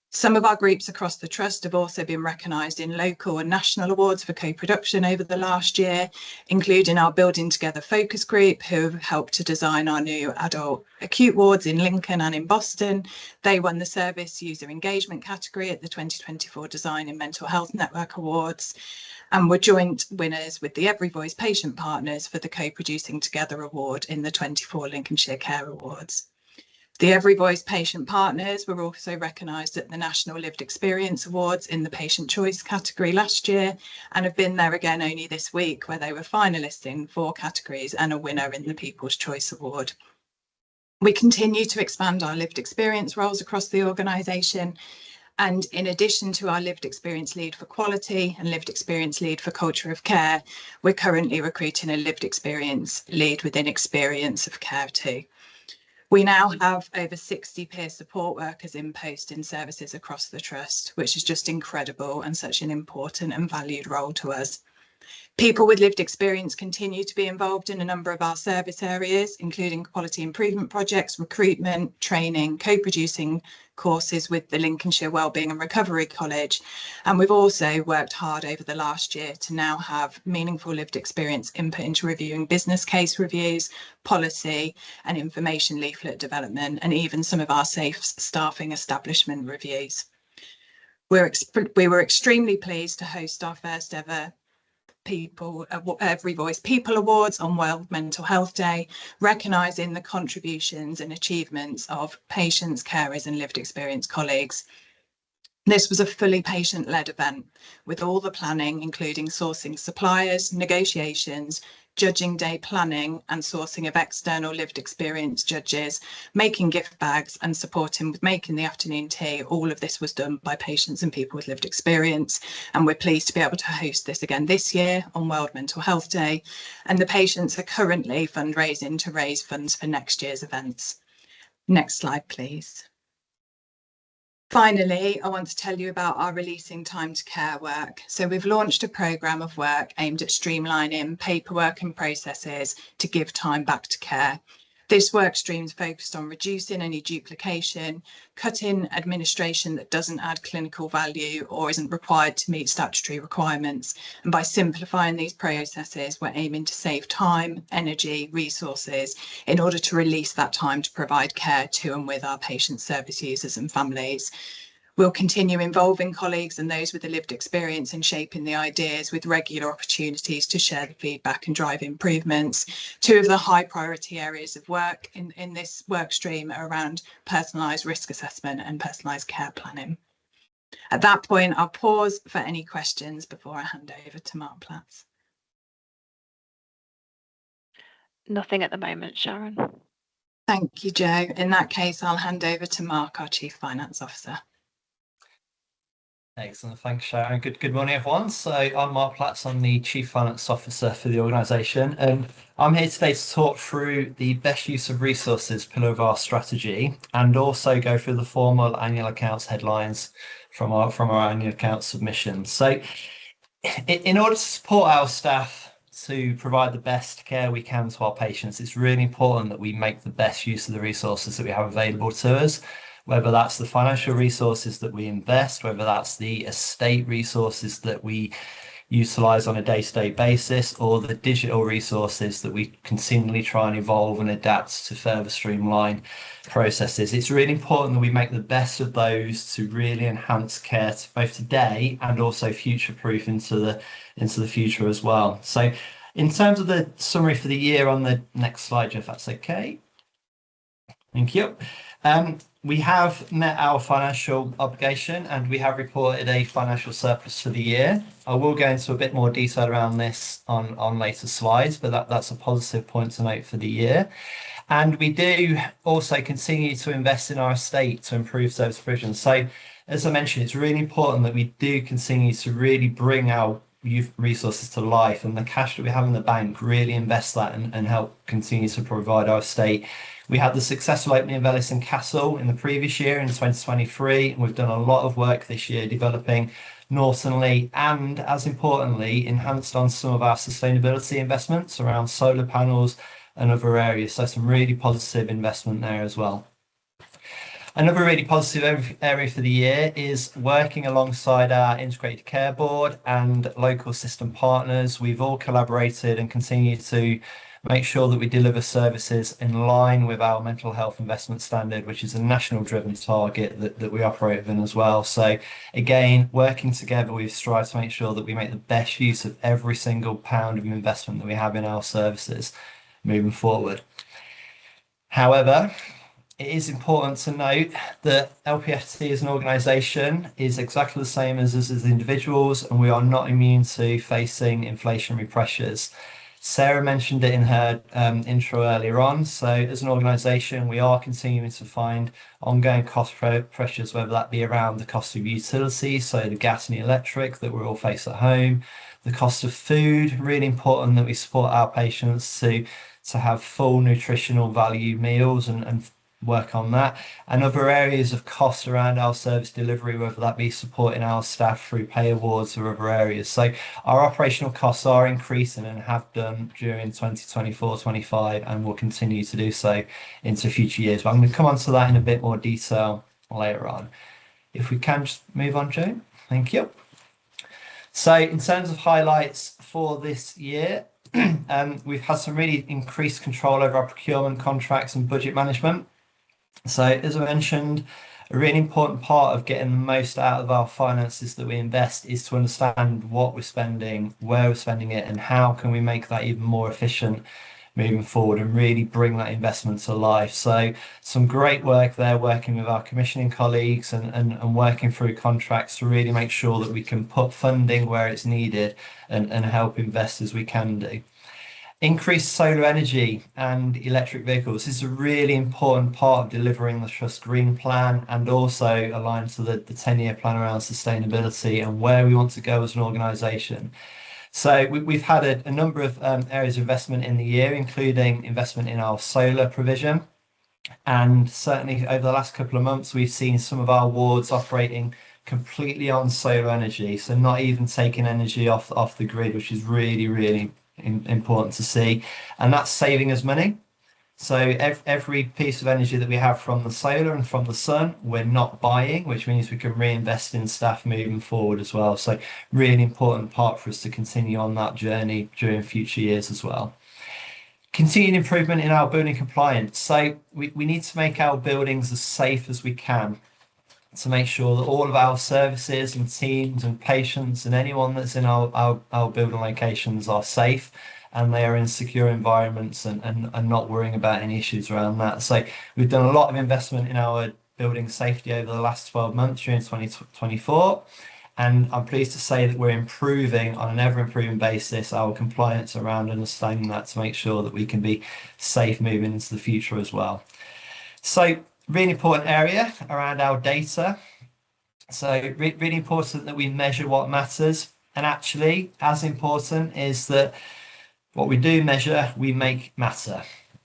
Some of our groups across the Trust have also been recognised in local and national awards for co-production over the last year, including our Building Together focus group, who have helped to design our new adult acute wards in Lincoln and in Boston. They won the Service User Engagement category at the 2024 Design in Mental Health Network Awards, and were joint winners with the Every Voice Patient Partners for the Co-Producing Together Award in the 24 Lincolnshire Care Awards. The Every Voice Patient Partners were also recognised at the National Lived Experience Awards in the Patient Choice category last year, and have been there again only this week, where they were finalists in 4 categories and a winner in the People's Choice Award. We continue to expand our lived experience roles across the organisation, and in addition to our lived experience lead for quality and lived experience lead for culture of care, we're currently recruiting a lived experience lead within experience of care too. We now have over 60 peer support workers in post in services across the Trust, which is just incredible and such an important and valued role to us. People with lived experience continue to be involved in a number of our service areas, including quality improvement projects, recruitment, training, co-producing courses with the Lincolnshire Wellbeing and Recovery College. And we've also worked hard over the last year to now have meaningful lived experience input into reviewing business case reviews, policy and information leaflet development, and even some of our safe staffing establishment reviews. We were extremely pleased to host our first ever Every Voice People Awards on World Mental Health Day, recognising the contributions and achievements of patients, carers and lived experience colleagues. This was a fully patient-led event with all the planning, including sourcing suppliers, negotiations, judging day planning and sourcing of external lived experience judges, making gift bags and supporting with making the afternoon tea. All of this was done by patients and people with lived experience. And we're pleased to be able to host this again this year on World Mental Health Day. And the patients are currently fundraising to raise funds for next year's events. Next slide, please. Finally, I want to tell you about our Releasing Time to Care work. So we've launched a programme of work aimed at streamlining paperwork and processes to give time back to care. This work stream is focused on reducing any duplication, cutting administration that doesn't add clinical value or isn't required to meet statutory requirements. And by simplifying these processes, we're aiming to save time, energy, resources in order to release that time to provide care to and with our patient service users and families. We'll continue involving colleagues and those with a lived experience in shaping the ideas, with regular opportunities to share the feedback and drive improvements. Two of the high priority areas of work in this work stream are around personalised risk assessment and personalised care planning. At that point, I'll pause for any questions before I hand over to Mark Platts. Nothing at the moment, Sharon. Thank you, Jo. In that case, I'll hand over to Mark, our Chief Finance Officer. Excellent, thanks Sharon. Good morning everyone. So I'm Mark Platts, I'm the Chief Finance Officer for the organisation, and I'm here today to talk through the best use of resources pillar of our strategy, and also go through the formal annual accounts headlines from our annual accounts submission. So in order to support our staff to provide the best care we can to our patients, it's really important that we make the best use of the resources that we have available to us, whether that's the financial resources that we invest, whether that's the estate resources that we utilise on a day-to-day basis, or the digital resources that we continually try and evolve and adapt to further streamline processes. It's really important that we make the best of those to really enhance care to both today and also future-proof into the future as well. So in terms of the summary for the year on the next slide, if that's okay. Thank you. We have met our financial obligation and we have reported a financial surplus for the year. I will go into a bit more detail around this on later slides, but that's a positive point to note for the year. And we do also continue to invest in our estate to improve service provision. So as I mentioned, it's really important that we do continue to really bring our youth resources to life, and the cash that we have in the bank, really invest that and help continue to provide our estate. We had the successful opening of Ellison Castle in the previous year in 2023, and we've done a lot of work this year developing Norton Lee, and as importantly, enhanced on some of our sustainability investments around solar panels and other areas. So some really positive investment there as well. Another really positive area for the year is working alongside our Integrated Care Board and local system partners. We've all collaborated and continue to make sure that we deliver services in line with our mental health investment standard, which is a national driven target that we operate within as well. So again, working together, we've strived to make sure that we make the best use of every single pound of investment that we have in our services moving forward. However, it is important to note that LPFT as an organisation is exactly the same as us as individuals, and we are not immune to facing inflationary pressures. Sarah mentioned it in her intro earlier on. So as an organisation, we are continuing to find ongoing cost pressures, whether that be around the cost of utilities, so the gas and the electric that we all face at home, the cost of food. Really important that we support our patients to have full nutritional value meals and work on that, and other areas of cost around our service delivery, whether that be supporting our staff through pay awards or other areas. So our operational costs are increasing and have done during 2024-25 and will continue to do so into future years. But I'm going to come on to that in a bit more detail later on. If we can just move on, Jo. Thank you. So in terms of highlights for this year, we've had some really increased control over our procurement contracts and budget management. So as I mentioned, a really important part of getting the most out of our finances that we invest is to understand what we're spending, where we're spending it, and how can we make that even more efficient moving forward and really bring that investment to life. So some great work there, working with our commissioning colleagues and working through contracts to really make sure that we can put funding where it's needed and help invest as we can do. Increased solar energy and electric vehicles is a really important part of delivering the Trust Green plan, and also aligned to the 10-year plan around sustainability and where we want to go as an organisation. So we've had a number of areas of investment in the year, including investment in our solar provision. And certainly over the last couple of months, we've seen some of our wards operating completely on solar energy, so not even taking energy off the grid, which is really important to see, and that's saving us money. So every piece of energy that we have from the solar and from the sun, we're not buying, which means we can reinvest in staff moving forward as well. So really important part for us to continue on that journey during future years as well. Continued improvement in our building compliance. So we need to make our buildings as safe as we can to make sure that all of our services and teams and patients and anyone that's in our building locations are safe and they are in secure environments and not worrying about any issues around that. So we've done a lot of investment in our building safety over the last 12 months during 2024. And I'm pleased to say that we're improving on an ever-improving basis our compliance around understanding that to make sure that we can be safe moving into the future as well. So really important area around our data. So really important that we measure what matters. And actually, as important is that what we do measure, we make matter.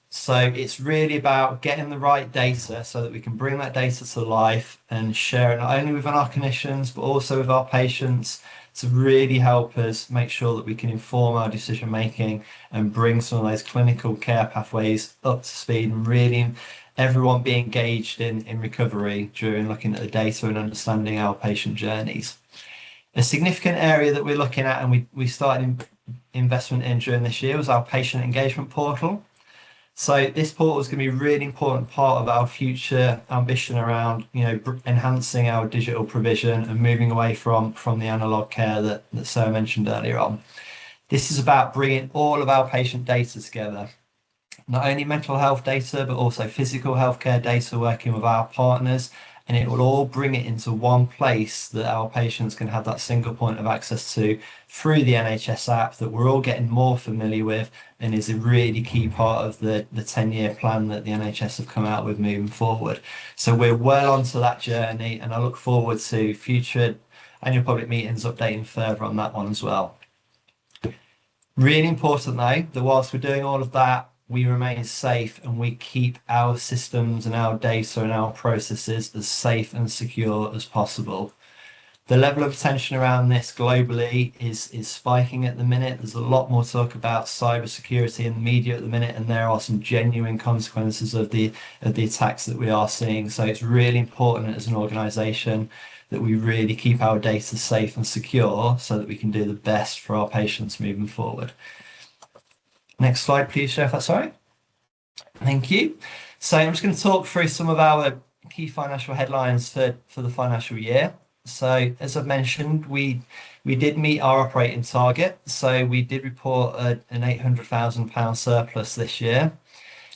So it's really about getting the right data so that we can bring that data to life and share it not only with our clinicians, but also with our patients to really help us make sure that we can inform our decision making and bring some of those clinical care pathways up to speed and really everyone be engaged in recovery during looking at the data and understanding our patient journeys. A significant area that we're looking at and we started investment in during this year was our patient engagement portal. So this portal is going to be a really important part of our future ambition around, enhancing our digital provision and moving away from the analog care that Sarah mentioned earlier on. This is about bringing all of our patient data together, not only mental health data, but also physical healthcare data, working with our partners, and it will all bring it into one place that our patients can have that single point of access to through the NHS app that we're all getting more familiar with and is a really key part of the 10-year plan that the NHS have come out with moving forward. So we're well onto that journey and I look forward to future annual public meetings updating further on that one as well. Really important though, that whilst we're doing all of that, we remain safe and we keep our systems and our data and our processes as safe and secure as possible. The level of attention around this globally is spiking at the minute. There's a lot more talk about cybersecurity in the media at the minute, and there are some genuine consequences of the attacks that we are seeing. So it's really important as an organisation that we really keep our data safe and secure so that we can do the best for our patients moving forward. Next slide, please, Jeff. That's all right. Thank you. So I'm just going to talk through some of our key financial headlines for the financial year. So as I've mentioned, we did meet our operating target. So we did report an £800,000 surplus this year.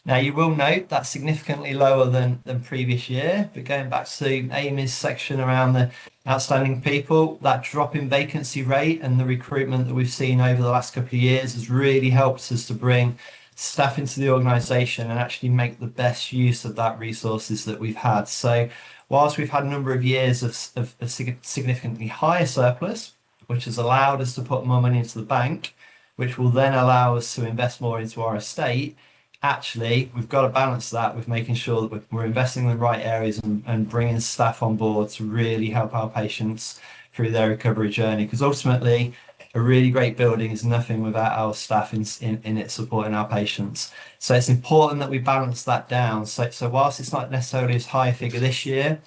Now you will note that's significantly lower than previous year, but going back to Amy's section around the outstanding people, that drop in vacancy rate and the recruitment that we've seen over the last couple of years has really helped us to bring staff into the organisation and actually make the best use of that resources that we've had. So whilst we've had a number of years of significantly higher surplus, which has allowed us to put more money into the bank, which will then allow us to invest more into our estate, actually, we've got to balance that with making sure that we're investing in the right areas and bringing staff on board to really help our patients through their recovery journey. Because ultimately, a really great building is nothing without our staff in it supporting our patients. So it's important that we balance that down. So whilst it's not necessarily as high a figure this year,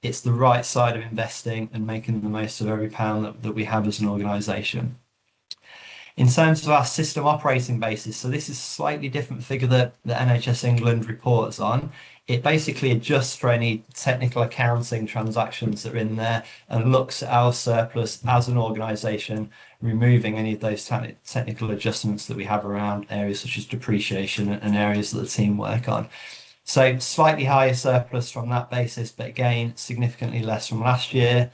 it's the right side of investing and making the most of every pound that we have as an organisation. In terms of our system operating basis, so this is a slightly different figure that the NHS England reports on. It basically adjusts for any technical accounting transactions that are in there and looks at our surplus as an organisation, removing any of those technical adjustments that we have around areas such as depreciation and areas that the team work on. So slightly higher surplus from that basis, but again, significantly less from last year.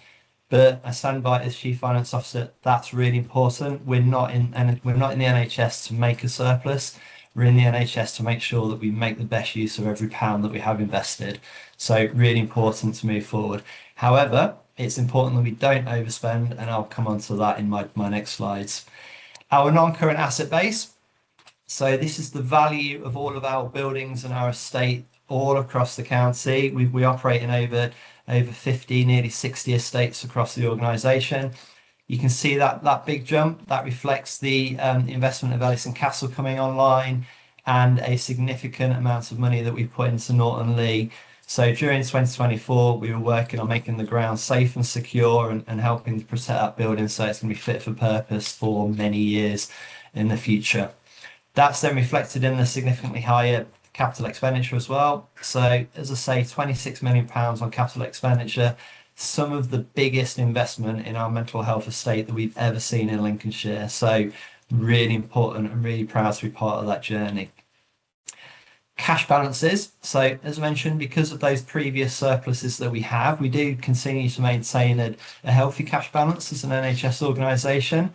But I stand by as Chief Finance Officer, that's really important. We're not in the NHS to make a surplus. We're in the NHS to make sure that we make the best use of every pound that we have invested. So really important to move forward. However, it's important that we don't overspend, and I'll come on to that in my next slides. Our non-current asset base. So this is the value of all of our buildings and our estate all across the county. We operate in over 50, nearly 60 estates across the organisation. You can see that big jump that reflects the investment of Ellison Castle coming online and a significant amount of money that we put into Norton Lee. So during 2024, we were working on making the ground safe and secure and helping to protect that building so it's going to be fit for purpose for many years in the future. That's then reflected in the significantly higher capital expenditure as well. So as I say, £26 million on capital expenditure, some of the biggest investment in our mental health estate that we've ever seen in Lincolnshire. So really important and really proud to be part of that journey. Cash balances. So as mentioned, because of those previous surpluses that we have, we do continue to maintain a healthy cash balance as an NHS organisation.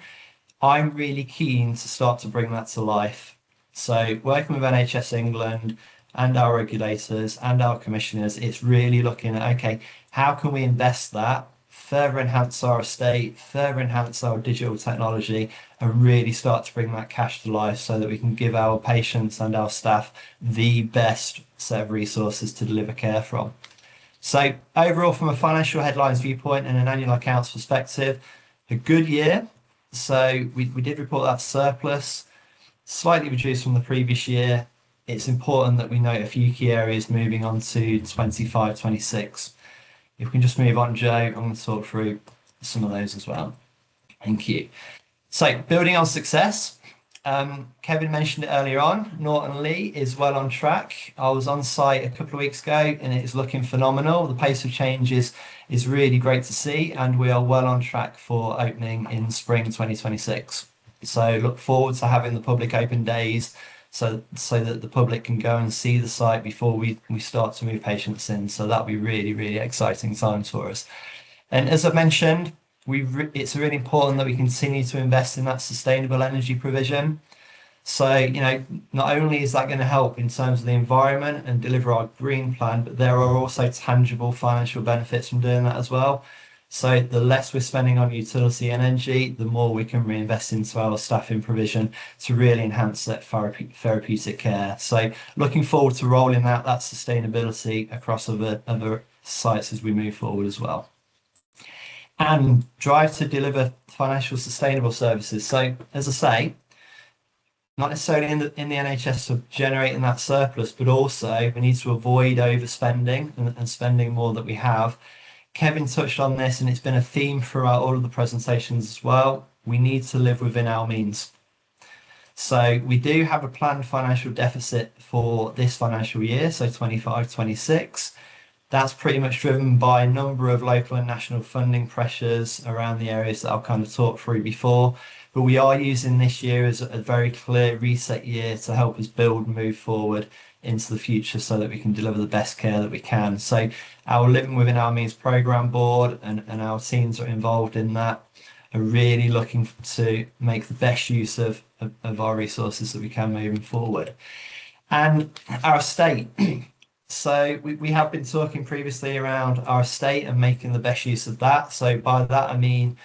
I'm really keen to start to bring that to life. So working with NHS England and our regulators and our commissioners, it's really looking at, okay, how can we invest that, further enhance our estate, further enhance our digital technology, and really start to bring that cash to life so that we can give our patients and our staff the best set of resources to deliver care from. So overall, from a financial headlines viewpoint and an annual accounts perspective, a good year. So we did report that surplus, slightly reduced from the previous year. It's important that we note a few key areas moving on to 25-26. If we can just move on, Joe, I'm going to talk through some of those as well. Thank you. So building on success, Kevin mentioned it earlier on, Norton Lee is well on track. I was on site a couple of weeks ago and it is looking phenomenal. The pace of change is really great to see, and we are well on track for opening in spring 2026. So look forward to having the public open days so that the public can go and see the site before we start to move patients in. So that'll be really, really exciting times for us. And as I mentioned, it's really important that we continue to invest in that sustainable energy provision. So, you know, not only is that going to help in terms of the environment and deliver our green plan, but there are also tangible financial benefits from doing that as well. So the less we're spending on utility energy, the more we can reinvest into our staffing provision to really enhance that therapeutic care. So looking forward to rolling out that sustainability across other sites as we move forward as well. And drive to deliver financial sustainable services. So as I say, not necessarily in the NHS of generating that surplus, but also we need to avoid overspending and spending more that we have. Kevin touched on this, and it's been a theme throughout all of the presentations as well. We need to live within our means. So we do have a planned financial deficit for this financial year, so 25-26. That's pretty much driven by a number of local and national funding pressures around the areas that I've kind of talked through before. But we are using this year as a very clear reset year to help us build and move forward into the future so that we can deliver the best care that we can. So our Living Within Our Means programme board and our teams are involved in that, are really looking to make the best use of our resources that we can moving forward. And our estate. So we have been talking previously around our estate and making the best use of that. So by that I mean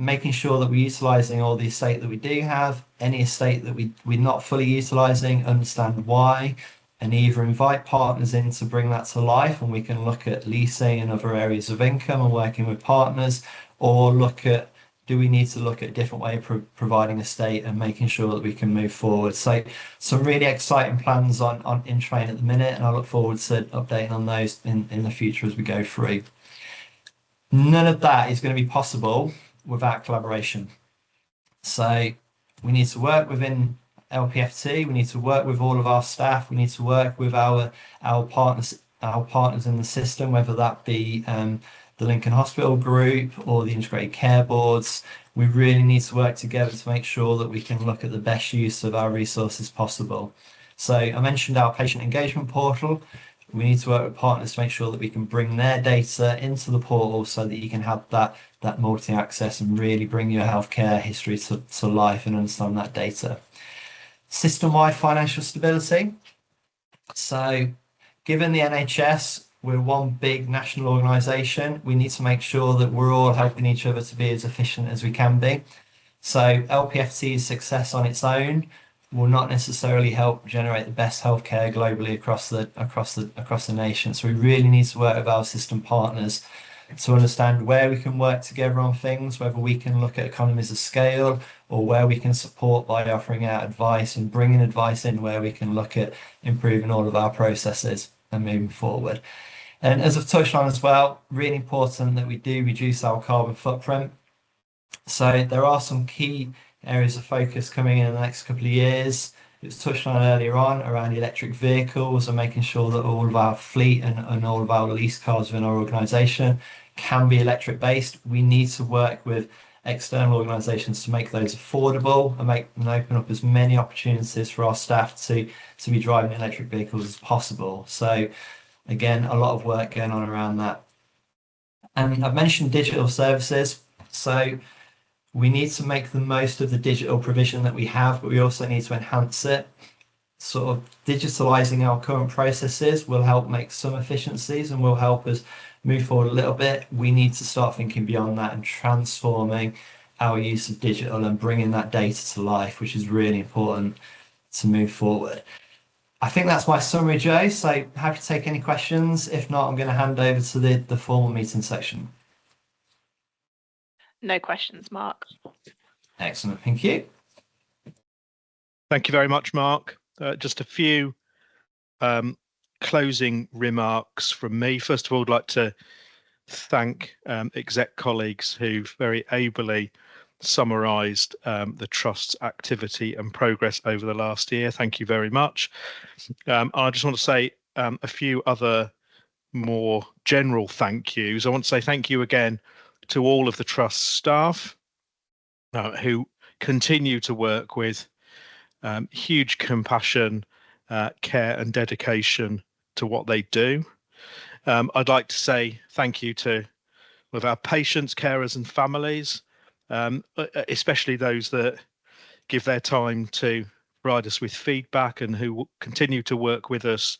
making sure that we're utilising all the estate that we do have. Any estate that we're not fully utilising, understand why, and either invite partners in to bring that to life, and we can look at leasing and other areas of income and working with partners, or look at, do we need to look at a different way of providing estate and making sure that we can move forward. So some really exciting plans on in train at the minute, and I look forward to updating on those in the future as we go through. None of that is going to be possible without collaboration. So we need to work within LPFT, we need to work with all of our staff, we need to work with our partners in the system, whether that be the Lincoln Hospital Group or the Integrated Care Boards. We really need to work together to make sure that we can look at the best use of our resources possible. So I mentioned our patient engagement portal. We need to work with partners to make sure that we can bring their data into the portal so that you can have that multi-access and really bring your healthcare history to life and understand that data. System-wide financial stability. So given the NHS, we're one big national organisation, we need to make sure that we're all helping each other to be as efficient as we can be. So LPFT's success on its own will not necessarily help generate the best healthcare globally across the nation. So we really need to work with our system partners to understand where we can work together on things, whether we can look at economies of scale or where we can support by offering out advice and bringing advice in where we can look at improving all of our processes and moving forward. And as I've touched on as well, really important that we do reduce our carbon footprint. So there are some key areas of focus coming in the next couple of years. It was touched on earlier on around electric vehicles and making sure that all of our fleet and all of our lease cars within our organisation can be electric based. We need to work with external organisations to make those affordable and open up as many opportunities for our staff to be driving electric vehicles as possible. So again, a lot of work going on around that. And I've mentioned digital services. So we need to make the most of the digital provision that we have, but we also need to enhance it. Sort of digitalising our current processes will help make some efficiencies and will help us move forward a little bit. We need to start thinking beyond that and transforming our use of digital and bringing that data to life, which is really important to move forward. I think that's my summary, Joe. So happy to take any questions. If not, I'm going to hand over to the formal meeting section. No questions, Mark. Excellent, thank you. Thank you very much, Mark. Just a few closing remarks from me. First of all, I'd like to thank exec colleagues who've very ably summarised the Trust's activity and progress over the last year. Thank you very much. I just want to say a few other more general thank yous. I want to say thank you again to all of the Trust staff who continue to work with huge compassion, care and dedication to what they do. I'd like to say thank you to all of our patients, carers and families, especially those that give their time to provide us with feedback and who will continue to work with us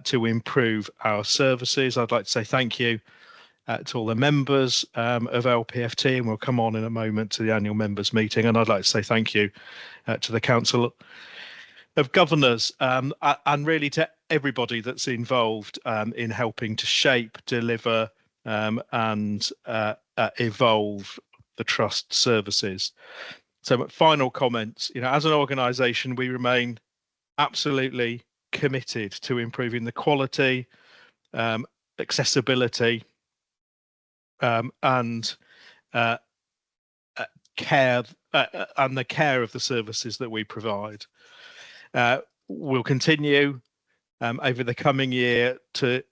to improve our services. I'd like to say thank you to all the members of LPFT, and we'll come on in a moment to the annual members meeting. And I'd like to say thank you to the Council of Governors and really to everybody that's involved in helping to shape, deliver and evolve the Trust services. So final comments, as an organisation, we remain absolutely committed to improving the quality, accessibility and care and the care of the services that we provide. We'll continue over the coming year to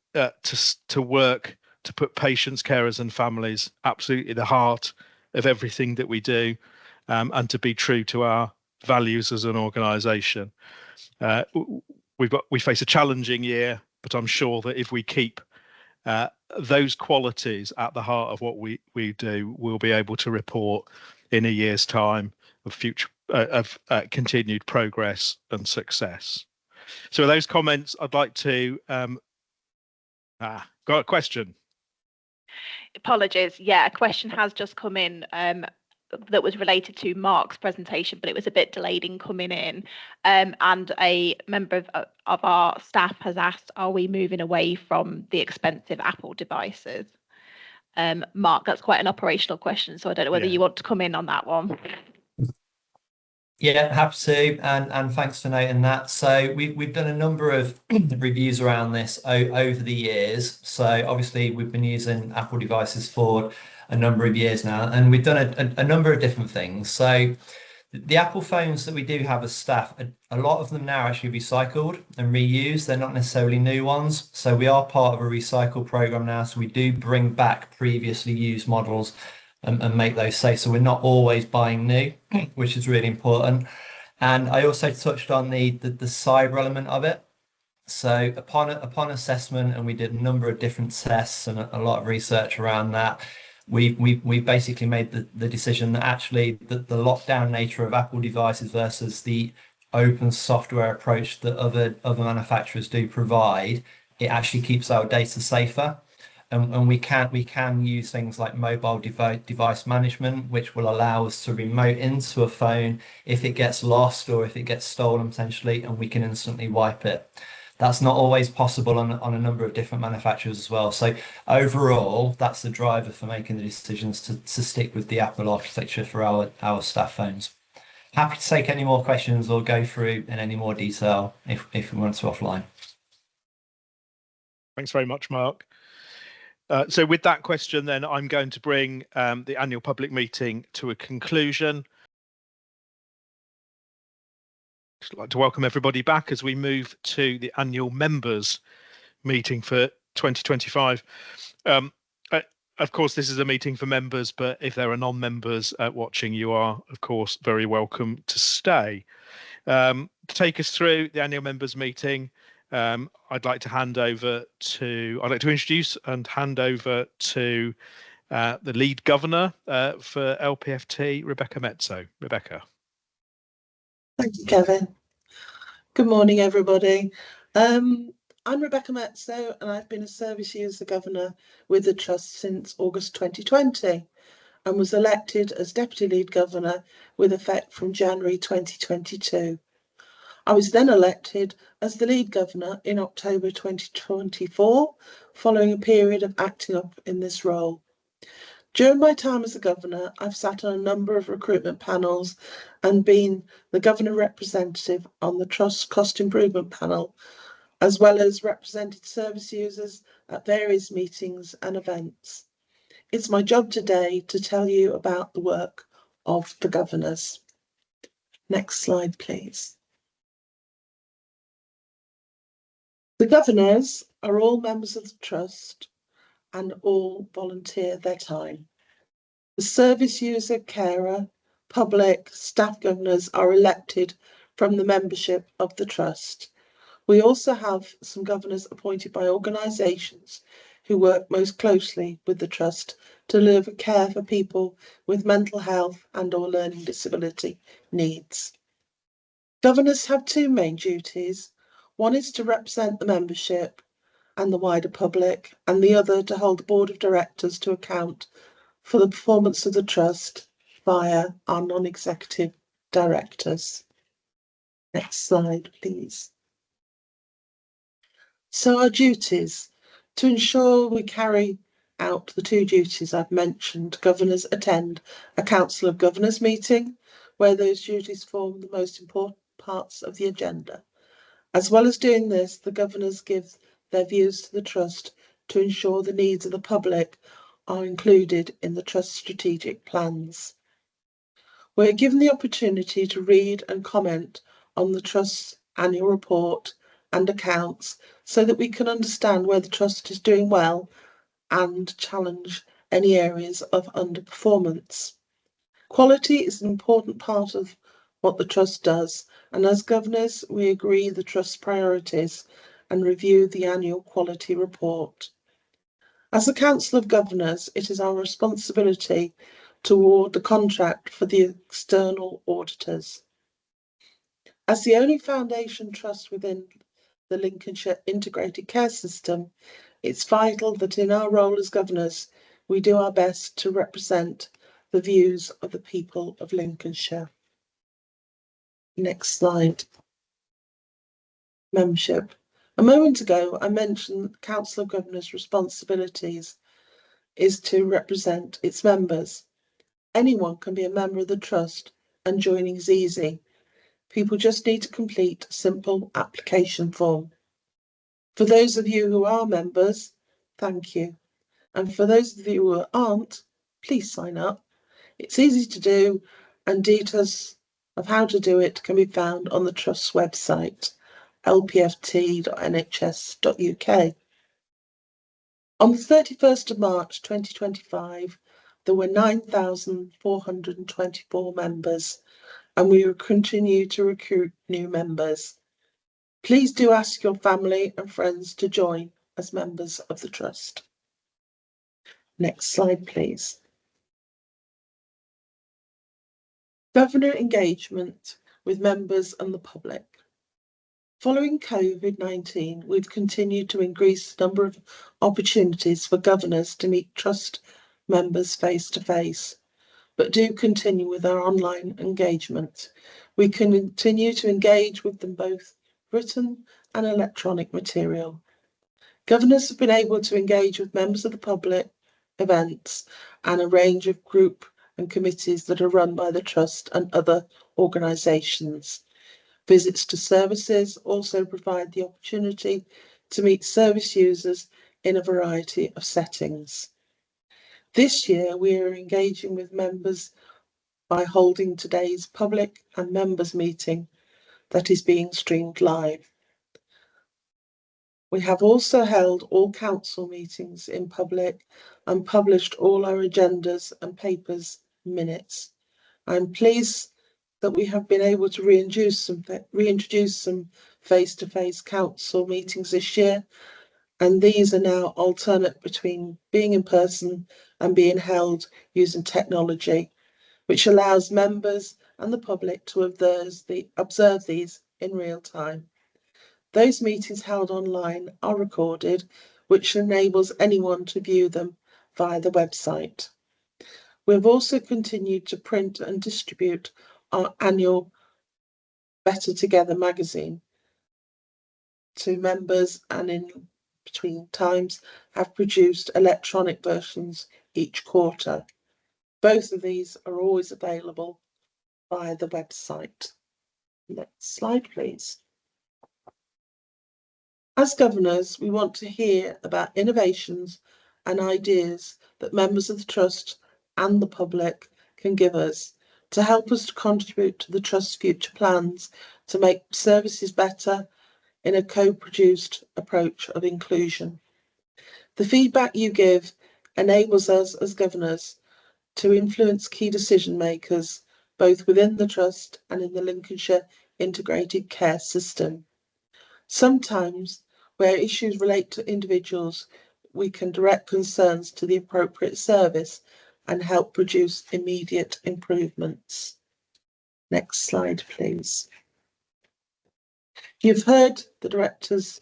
work to put patients, carers and families absolutely at the heart of everything that we do, and to be true to our values as an organisation. We face a challenging year, but I'm sure that if we keep those qualities at the heart of what we do, we'll be able to report in a year's time of future continued progress and success. So with those comments, I'd like to got a question. Apologies. Yeah, a question has just come in that was related to Mark's presentation, but it was a bit delayed in coming in. And a member of our staff has asked, are we moving away from the expensive Apple devices? Mark, that's quite an operational question, so I don't know whether you want to come in on that one. Yeah, happy to, and thanks for noting that. So we've done a number of reviews around this over the years. So obviously we've been using Apple devices for a number of years now, and we've done a number of different things. So the Apple phones that we do have as staff, a lot of them now are actually recycled and reused. They're not necessarily new ones. So we are part of a recycle program now. So we do bring back previously used models and make those safe. So we're not always buying new, which is really important. And I also touched on the cyber element of it. So upon assessment, and we did a number of different tests and a lot of research around that, we basically made the decision that actually the lockdown nature of Apple devices versus the open software approach that other manufacturers do provide, it actually keeps our data safer. and we can use things like mobile device management, which will allow us to remote into a phone if it gets lost or if it gets stolen potentially, and we can instantly wipe it. That's not always possible on a number of different manufacturers as well. So overall, that's the driver for making the decisions to stick with the Apple architecture for our staff phones. Happy to take any more questions or go through in any more detail if we want to offline. Thanks very much, Mark. So with that question, then I'm going to bring the annual public meeting to a conclusion. I'd like to welcome everybody back as we move to the annual members meeting for 2025. Of course, this is a meeting for members, but if there are non-members watching, you are, of course, very welcome to stay. To take us through the annual members meeting, I'd like to introduce and hand over to the lead governor for LPFT, Rebecca Metso. Rebecca. Thank you, Kevin. Good morning, everybody. I'm Rebecca Metso, and I've been a service user governor with the Trust since August 2020 and was elected as Deputy Lead Governor with effect from January 2022. I was then elected as the Lead Governor in October 2024, following a period of acting up in this role. During my time as a governor, I've sat on a number of recruitment panels and been the governor representative on the Trust Cost Improvement Panel, as well as represented service users at various meetings and events. It's my job today to tell you about the work of the governors. Next slide, please. The governors are all members of the Trust and all volunteer their time. The service user, carer, public, staff governors are elected from the membership of the Trust. We also have some governors appointed by organisations who work most closely with the Trust to deliver care for people with mental health and/or learning disability needs. Governors have two main duties. One is to represent the membership and the wider public, and the other to hold the Board of Directors to account for the performance of the Trust via our non-executive directors. Next slide, please. So our duties. To ensure we carry out the two duties I've mentioned, governors attend a Council of Governors meeting, where those duties form the most important parts of the agenda. As well as doing this, the governors give their views to the Trust to ensure the needs of the public are included in the Trust strategic plans. We're given the opportunity to read and comment on the Trust's annual report and accounts so that we can understand where the Trust is doing well and challenge any areas of underperformance. Quality is an important part of what the Trust does, and as governors, we agree the Trust's priorities and review the annual quality report. As a Council of Governors, it is our responsibility to award the contract for the external auditors. As the only foundation trust within the Lincolnshire Integrated Care System, it's vital that in our role as governors, we do our best to represent the views of the people of Lincolnshire. Next slide. Membership. A moment ago, I mentioned the Council of Governors' responsibilities is to represent its members. Anyone can be a member of the Trust, and joining is easy. People just need to complete a simple application form. For those of you who are members, thank you. And for those of you who aren't, please sign up. It's easy to do, and details of how to do it can be found on the Trust's website, lpft.nhs.uk. On the 31st of March 2025, there were 9,424 members, and we will continue to recruit new members. Please do ask your family and friends to join as members of the Trust. Next slide, please. Governor engagement with members and the public. Following COVID-19, we've continued to increase the number of opportunities for governors to meet trust members face to face, but do continue with our online engagement. We continue to engage with them both written and electronic material. Governors have been able to engage with members of the public, events, and a range of group and committees that are run by the Trust and other organisations. Visits to services also provide the opportunity to meet service users in a variety of settings. This year, we are engaging with members by holding today's public and members meeting that is being streamed live. We have also held all council meetings in public and published all our agendas and papers minutes. I'm pleased that we have been able to reintroduce some face-to-face council meetings this year, and these are now alternate between being in person and being held using technology, which allows members and the public to observe these in real time. Those meetings held online are recorded, which enables anyone to view them via the website. We've also continued to print and distribute our annual Better Together magazine to members, and in between times have produced electronic versions each quarter. Both of these are always available via the website. Next slide, please. As governors, we want to hear about innovations and ideas that members of the Trust and the public can give us to help us to contribute to the Trust's future plans to make services better in a co-produced approach of inclusion. The feedback you give enables us as governors to influence key decision makers, both within the Trust and in the Lincolnshire Integrated Care System. Sometimes, where issues relate to individuals, we can direct concerns to the appropriate service and help produce immediate improvements. Next slide, please. You've heard the directors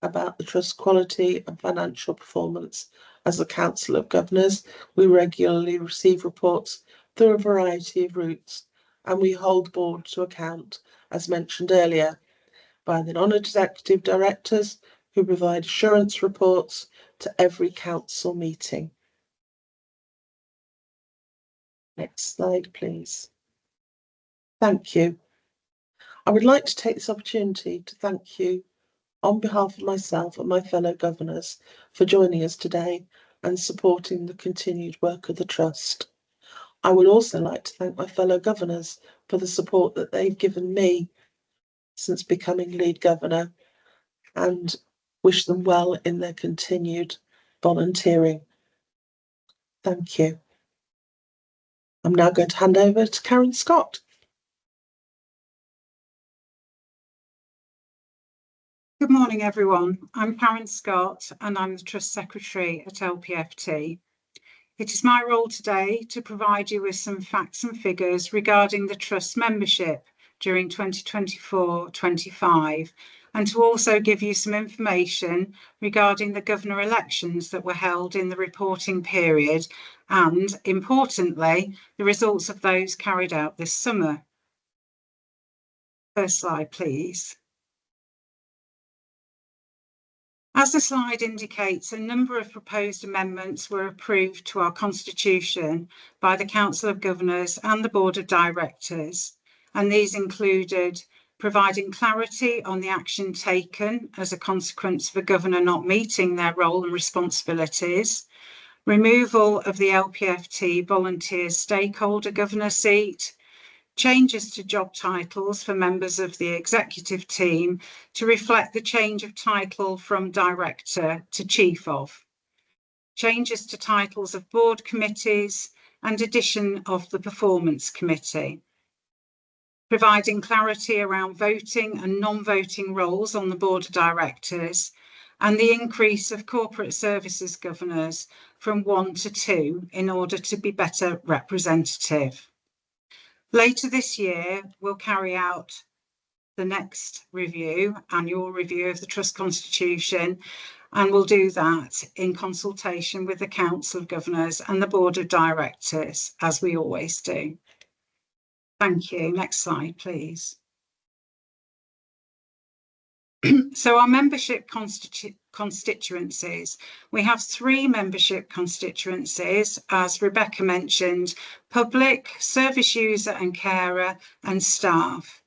about the Trust quality and financial performance. As a Council of Governors, we regularly receive reports through a variety of routes, and we hold the board to account, as mentioned earlier, by the non-executive directors who provide assurance reports to every council meeting. Next slide, please. Thank you. I would like to take this opportunity to thank you on behalf of myself and my fellow governors for joining us today and supporting the continued work of the Trust. I would also like to thank my fellow governors for the support that they've given me since becoming lead governor, and wish them well in their continued volunteering. Thank you. I'm now going to hand over to Karen Scott. Good morning, everyone. I'm Karen Scott and I'm the Trust Secretary at LPFT. It is my role today to provide you with some facts and figures regarding the Trust membership during 2024-25, and to also give you some information regarding the governor elections that were held in the reporting period and, importantly, the results of those carried out this summer. First slide, please. As the slide indicates, a number of proposed amendments were approved to our Constitution by the Council of Governors and the Board of Directors, and these included providing clarity on the action taken as a consequence of a governor not meeting their role and responsibilities, removal of the LPFT volunteer stakeholder governor seat, changes to job titles for members of the executive team to reflect the change of title from director to chief of, changes to titles of board committees and addition of the performance committee, providing clarity around voting and non-voting roles on the board of directors, and the increase of corporate services governors from 1 to 2 in order to be better representative. Later this year, we'll carry out the next review, annual review of the Trust Constitution, and we'll do that in consultation with the Council of Governors and the Board of Directors, as we always do. Thank you. Next slide, please. So our membership constituencies, we have 3 membership constituencies, as Rebecca mentioned: public, service user and carer, and staff.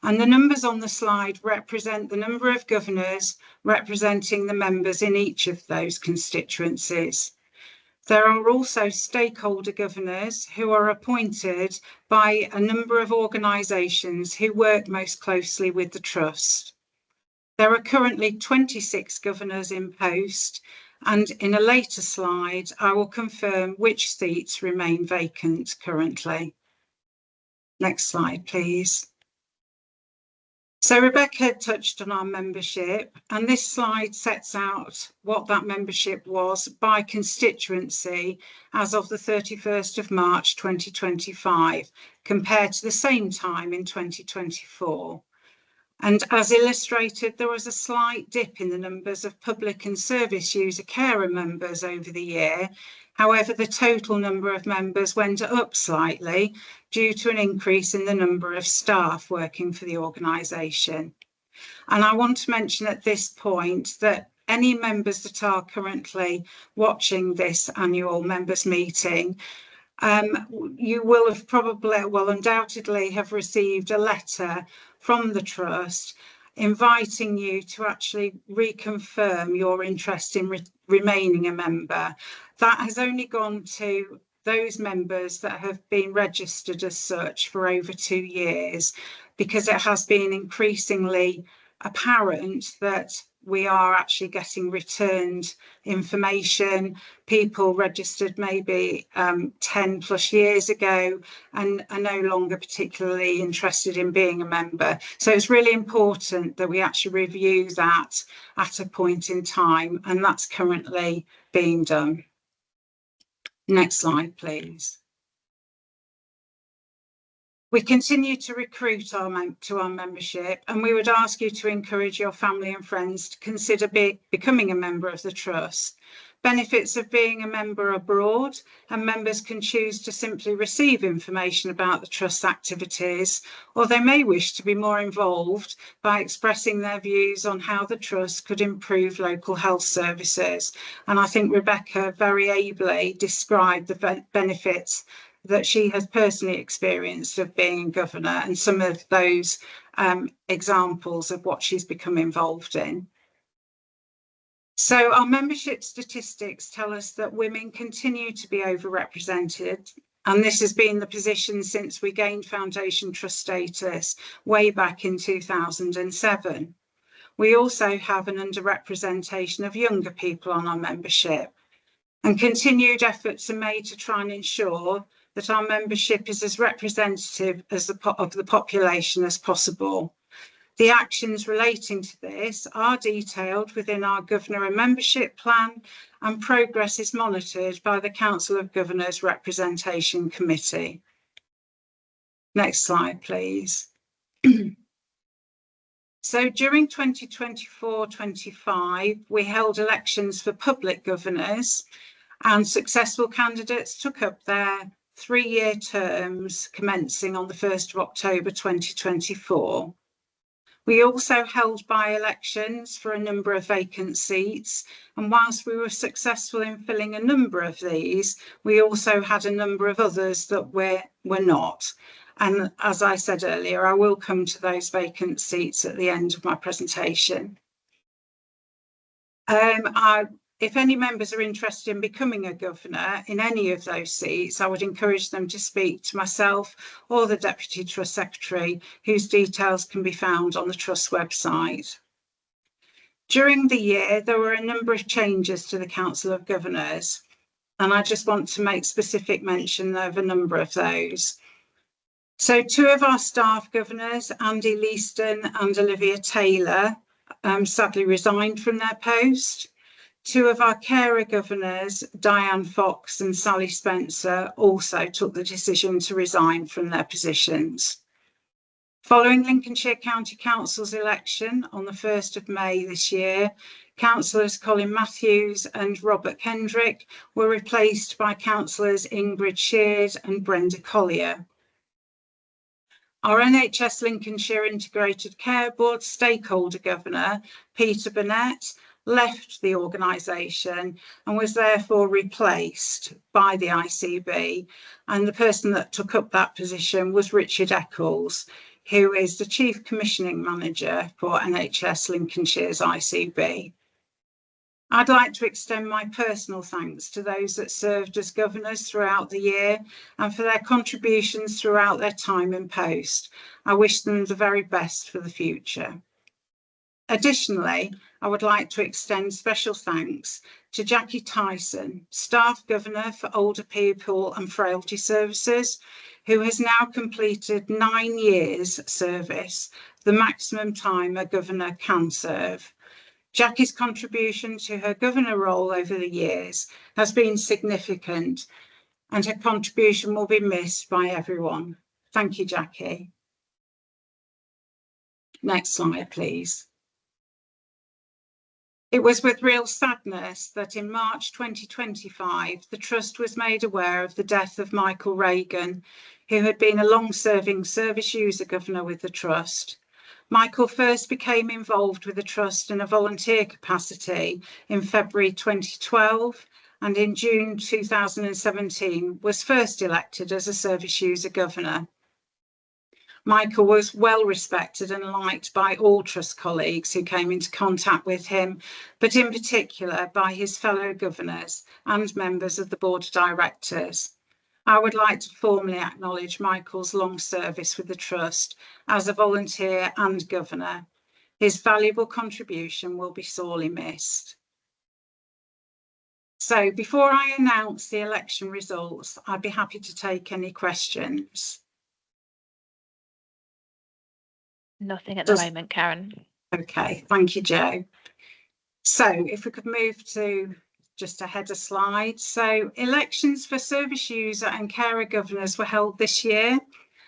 And the numbers on the slide represent the number of governors representing the members in each of those constituencies. There are also stakeholder governors who are appointed by a number of organisations who work most closely with the Trust. There are currently 26 governors in post, and in a later slide, I will confirm which seats remain vacant currently. Next slide, please. So Rebecca touched on our membership, and this slide sets out what that membership was by constituency as of the 31st of March 2025, compared to the same time in 2024. And as illustrated, there was a slight dip in the numbers of public and service user carer members over the year. However, the total number of members went up slightly due to an increase in the number of staff working for the organisation. And I want to mention at this point that any members that are currently watching this annual members meeting, you will have undoubtedly have received a letter from the Trust inviting you to actually reconfirm your interest in remaining a member. That has only gone to those members that have been registered as such for over 2 years, because it has been increasingly apparent that we are actually getting returned information. People registered maybe 10 plus years ago and are no longer particularly interested in being a member. So it's really important that we actually review that at a point in time, and that's currently being done. Next slide, please. We continue to recruit to our membership, and we would ask you to encourage your family and friends to consider becoming a member of the Trust. Benefits of being a member are broad, and members can choose to simply receive information about the Trust's activities, or they may wish to be more involved by expressing their views on how the Trust could improve local health services. And I think Rebecca very ably described the benefits that she has personally experienced of being a governor, and some of those examples of what she's become involved in. So our membership statistics tell us that women continue to be overrepresented, and this has been the position since we gained Foundation Trust status way back in 2007. We also have an underrepresentation of younger people on our membership, and continued efforts are made to try and ensure that our membership is as representative as of the population as possible. The actions relating to this are detailed within our Governor and Membership Plan, and progress is monitored by the Council of Governors Representation Committee. Next slide, please. So during 2024-25, we held elections for public governors, and successful candidates took up their 3-year terms commencing on the 1st of October 2024. We also held by-elections for a number of vacant seats, and whilst we were successful in filling a number of these, we also had a number of others that were not. And as I said earlier, I will come to those vacant seats at the end of my presentation. If any members are interested in becoming a governor in any of those seats, I would encourage them to speak to myself or the Deputy Trust Secretary, whose details can be found on the Trust website. During the year, there were a number of changes to the Council of Governors, and I just want to make specific mention of a number of those. So 2 of our staff governors, Andy Leaston and Olivia Taylor, sadly resigned from their post. 2 of our carer governors, Diane Fox and Sally Spencer, also took the decision to resign from their positions. Following Lincolnshire County Council's election on the 1st of May this year, Councillors Colin Matthews and Robert Kendrick were replaced by Councillors Ingrid Sheard and Brenda Collier. Our NHS Lincolnshire Integrated Care Board stakeholder governor, Peter Burnett, left the organisation and was therefore replaced by the ICB, and the person that took up that position was Richard Eccles, who is the Chief Commissioning Manager for NHS Lincolnshire's ICB. I'd like to extend my personal thanks to those that served as governors throughout the year and for their contributions throughout their time in post. I wish them the very best for the future. Additionally, I would like to extend special thanks to Jackie Tyson, Staff Governor for Older People and Frailty Services, who has now completed 9 years service, the maximum time a governor can serve. Jackie's contribution to her governor role over the years has been significant, and her contribution will be missed by everyone. Thank you, Jackie. Next slide, please. It was with real sadness that in March 2025, the Trust was made aware of the death of Michael Reagan, who had been a long-serving service user governor with the Trust. Michael first became involved with the Trust in a volunteer capacity in February 2012, and in June 2017 was first elected as a service user governor. Michael was well respected and liked by all Trust colleagues who came into contact with him, but in particular by his fellow governors and members of the Board of Directors. I would like to formally acknowledge Michael's long service with the Trust as a volunteer and governor. His valuable contribution will be sorely missed. So before I announce the election results, I'd be happy to take any questions. Nothing at the moment, Karen. Okay, thank you, Jo. So if we could move to just a header slide. So elections for service user and carer governors were held this year,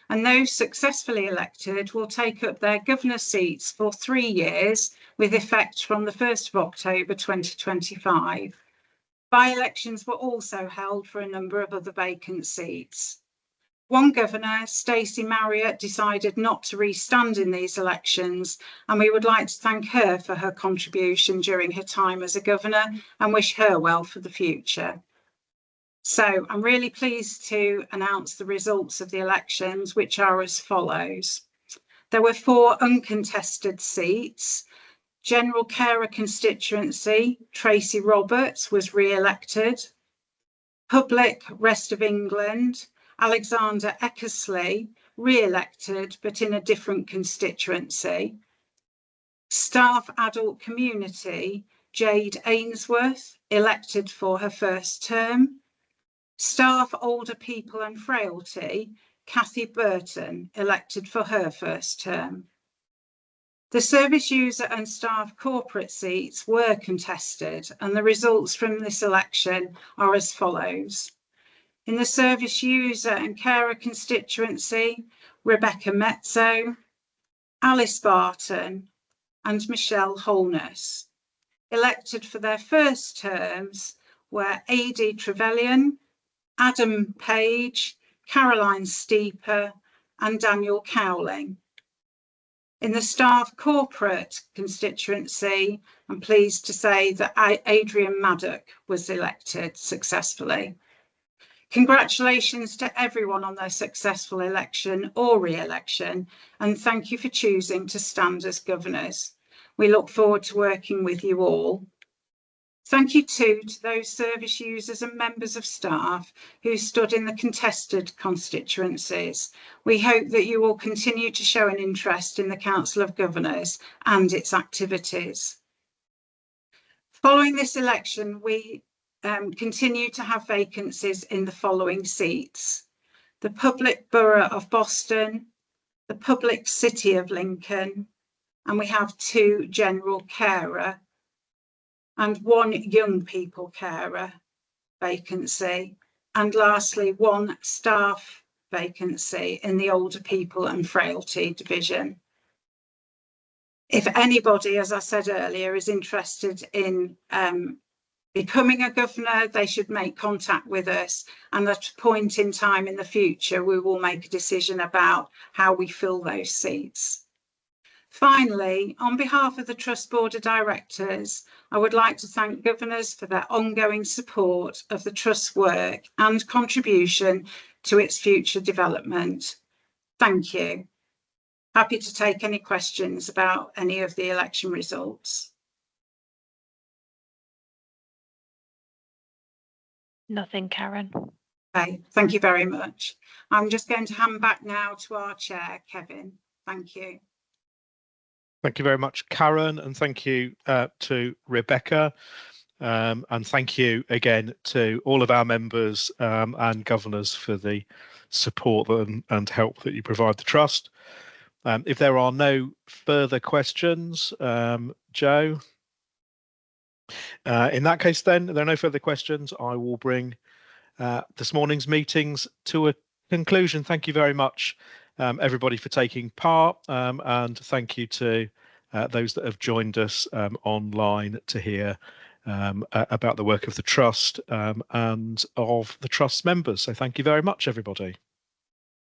and those successfully elected will take up their governor seats for 3 years with effect from the 1st of October 2025. By-elections were also held for a number of other vacant seats. One governor, Stacey Marriott, decided not to re-stand in these elections, and we would like to thank her for her contribution during her time as a governor and wish her well for the future. So I'm really pleased to announce the results of the elections, which are as follows. There were 4 uncontested seats. General Carer constituency, Tracy Roberts was re-elected. Public, Rest of England, Alexander Eckersley, re-elected, but in a different constituency. Staff Adult Community, Jade Ainsworth, elected for her first term. Staff Older People and Frailty, Kathy Burton, elected for her first term. The service user and staff corporate seats were contested, and the results from this election are as follows. In the service user and carer constituency, Rebecca Mezzo, Alice Barton and Michelle Holness. Elected for their first terms were A.D. Trevelyan, Adam Page, Caroline Steeper and Daniel Cowling. In the staff corporate constituency, I'm pleased to say that Adrian Maddock was elected successfully. Congratulations to everyone on their successful election or re-election, and thank you for choosing to stand as governors. We look forward to working with you all. Thank you too to those service users and members of staff who stood in the contested constituencies. We hope that you will continue to show an interest in the Council of Governors and its activities. Following this election, we continue to have vacancies in the following seats: the Public Borough of Boston, the Public City of Lincoln, and we have 2 general carer and 1 young people carer vacancy, and lastly 1 staff vacancy in the older people and frailty division. If anybody, as I said earlier, is interested in becoming a governor, they should make contact with us, and at a point in time in the future we will make a decision about how we fill those seats. Finally, on behalf of the Trust Board of Directors, I would like to thank governors for their ongoing support of the Trust's work and contribution to its future development. Thank you. Happy to take any questions about any of the election results. Nothing, Karen. Okay, thank you very much. I'm just going to hand back now to our chair, Kevin. Thank you. Thank you very much, Karen, and thank you to Rebecca. And thank you again to all of our members and governors for the support and help that you provide the Trust. If there are no further questions, Joe? In that case, then, if there are no further questions, I will bring this morning's meetings to a conclusion. Thank you very much, everybody, for taking part, and thank you to those that have joined us online to hear about the work of the Trust and of the Trust's members. So thank you very much, everybody.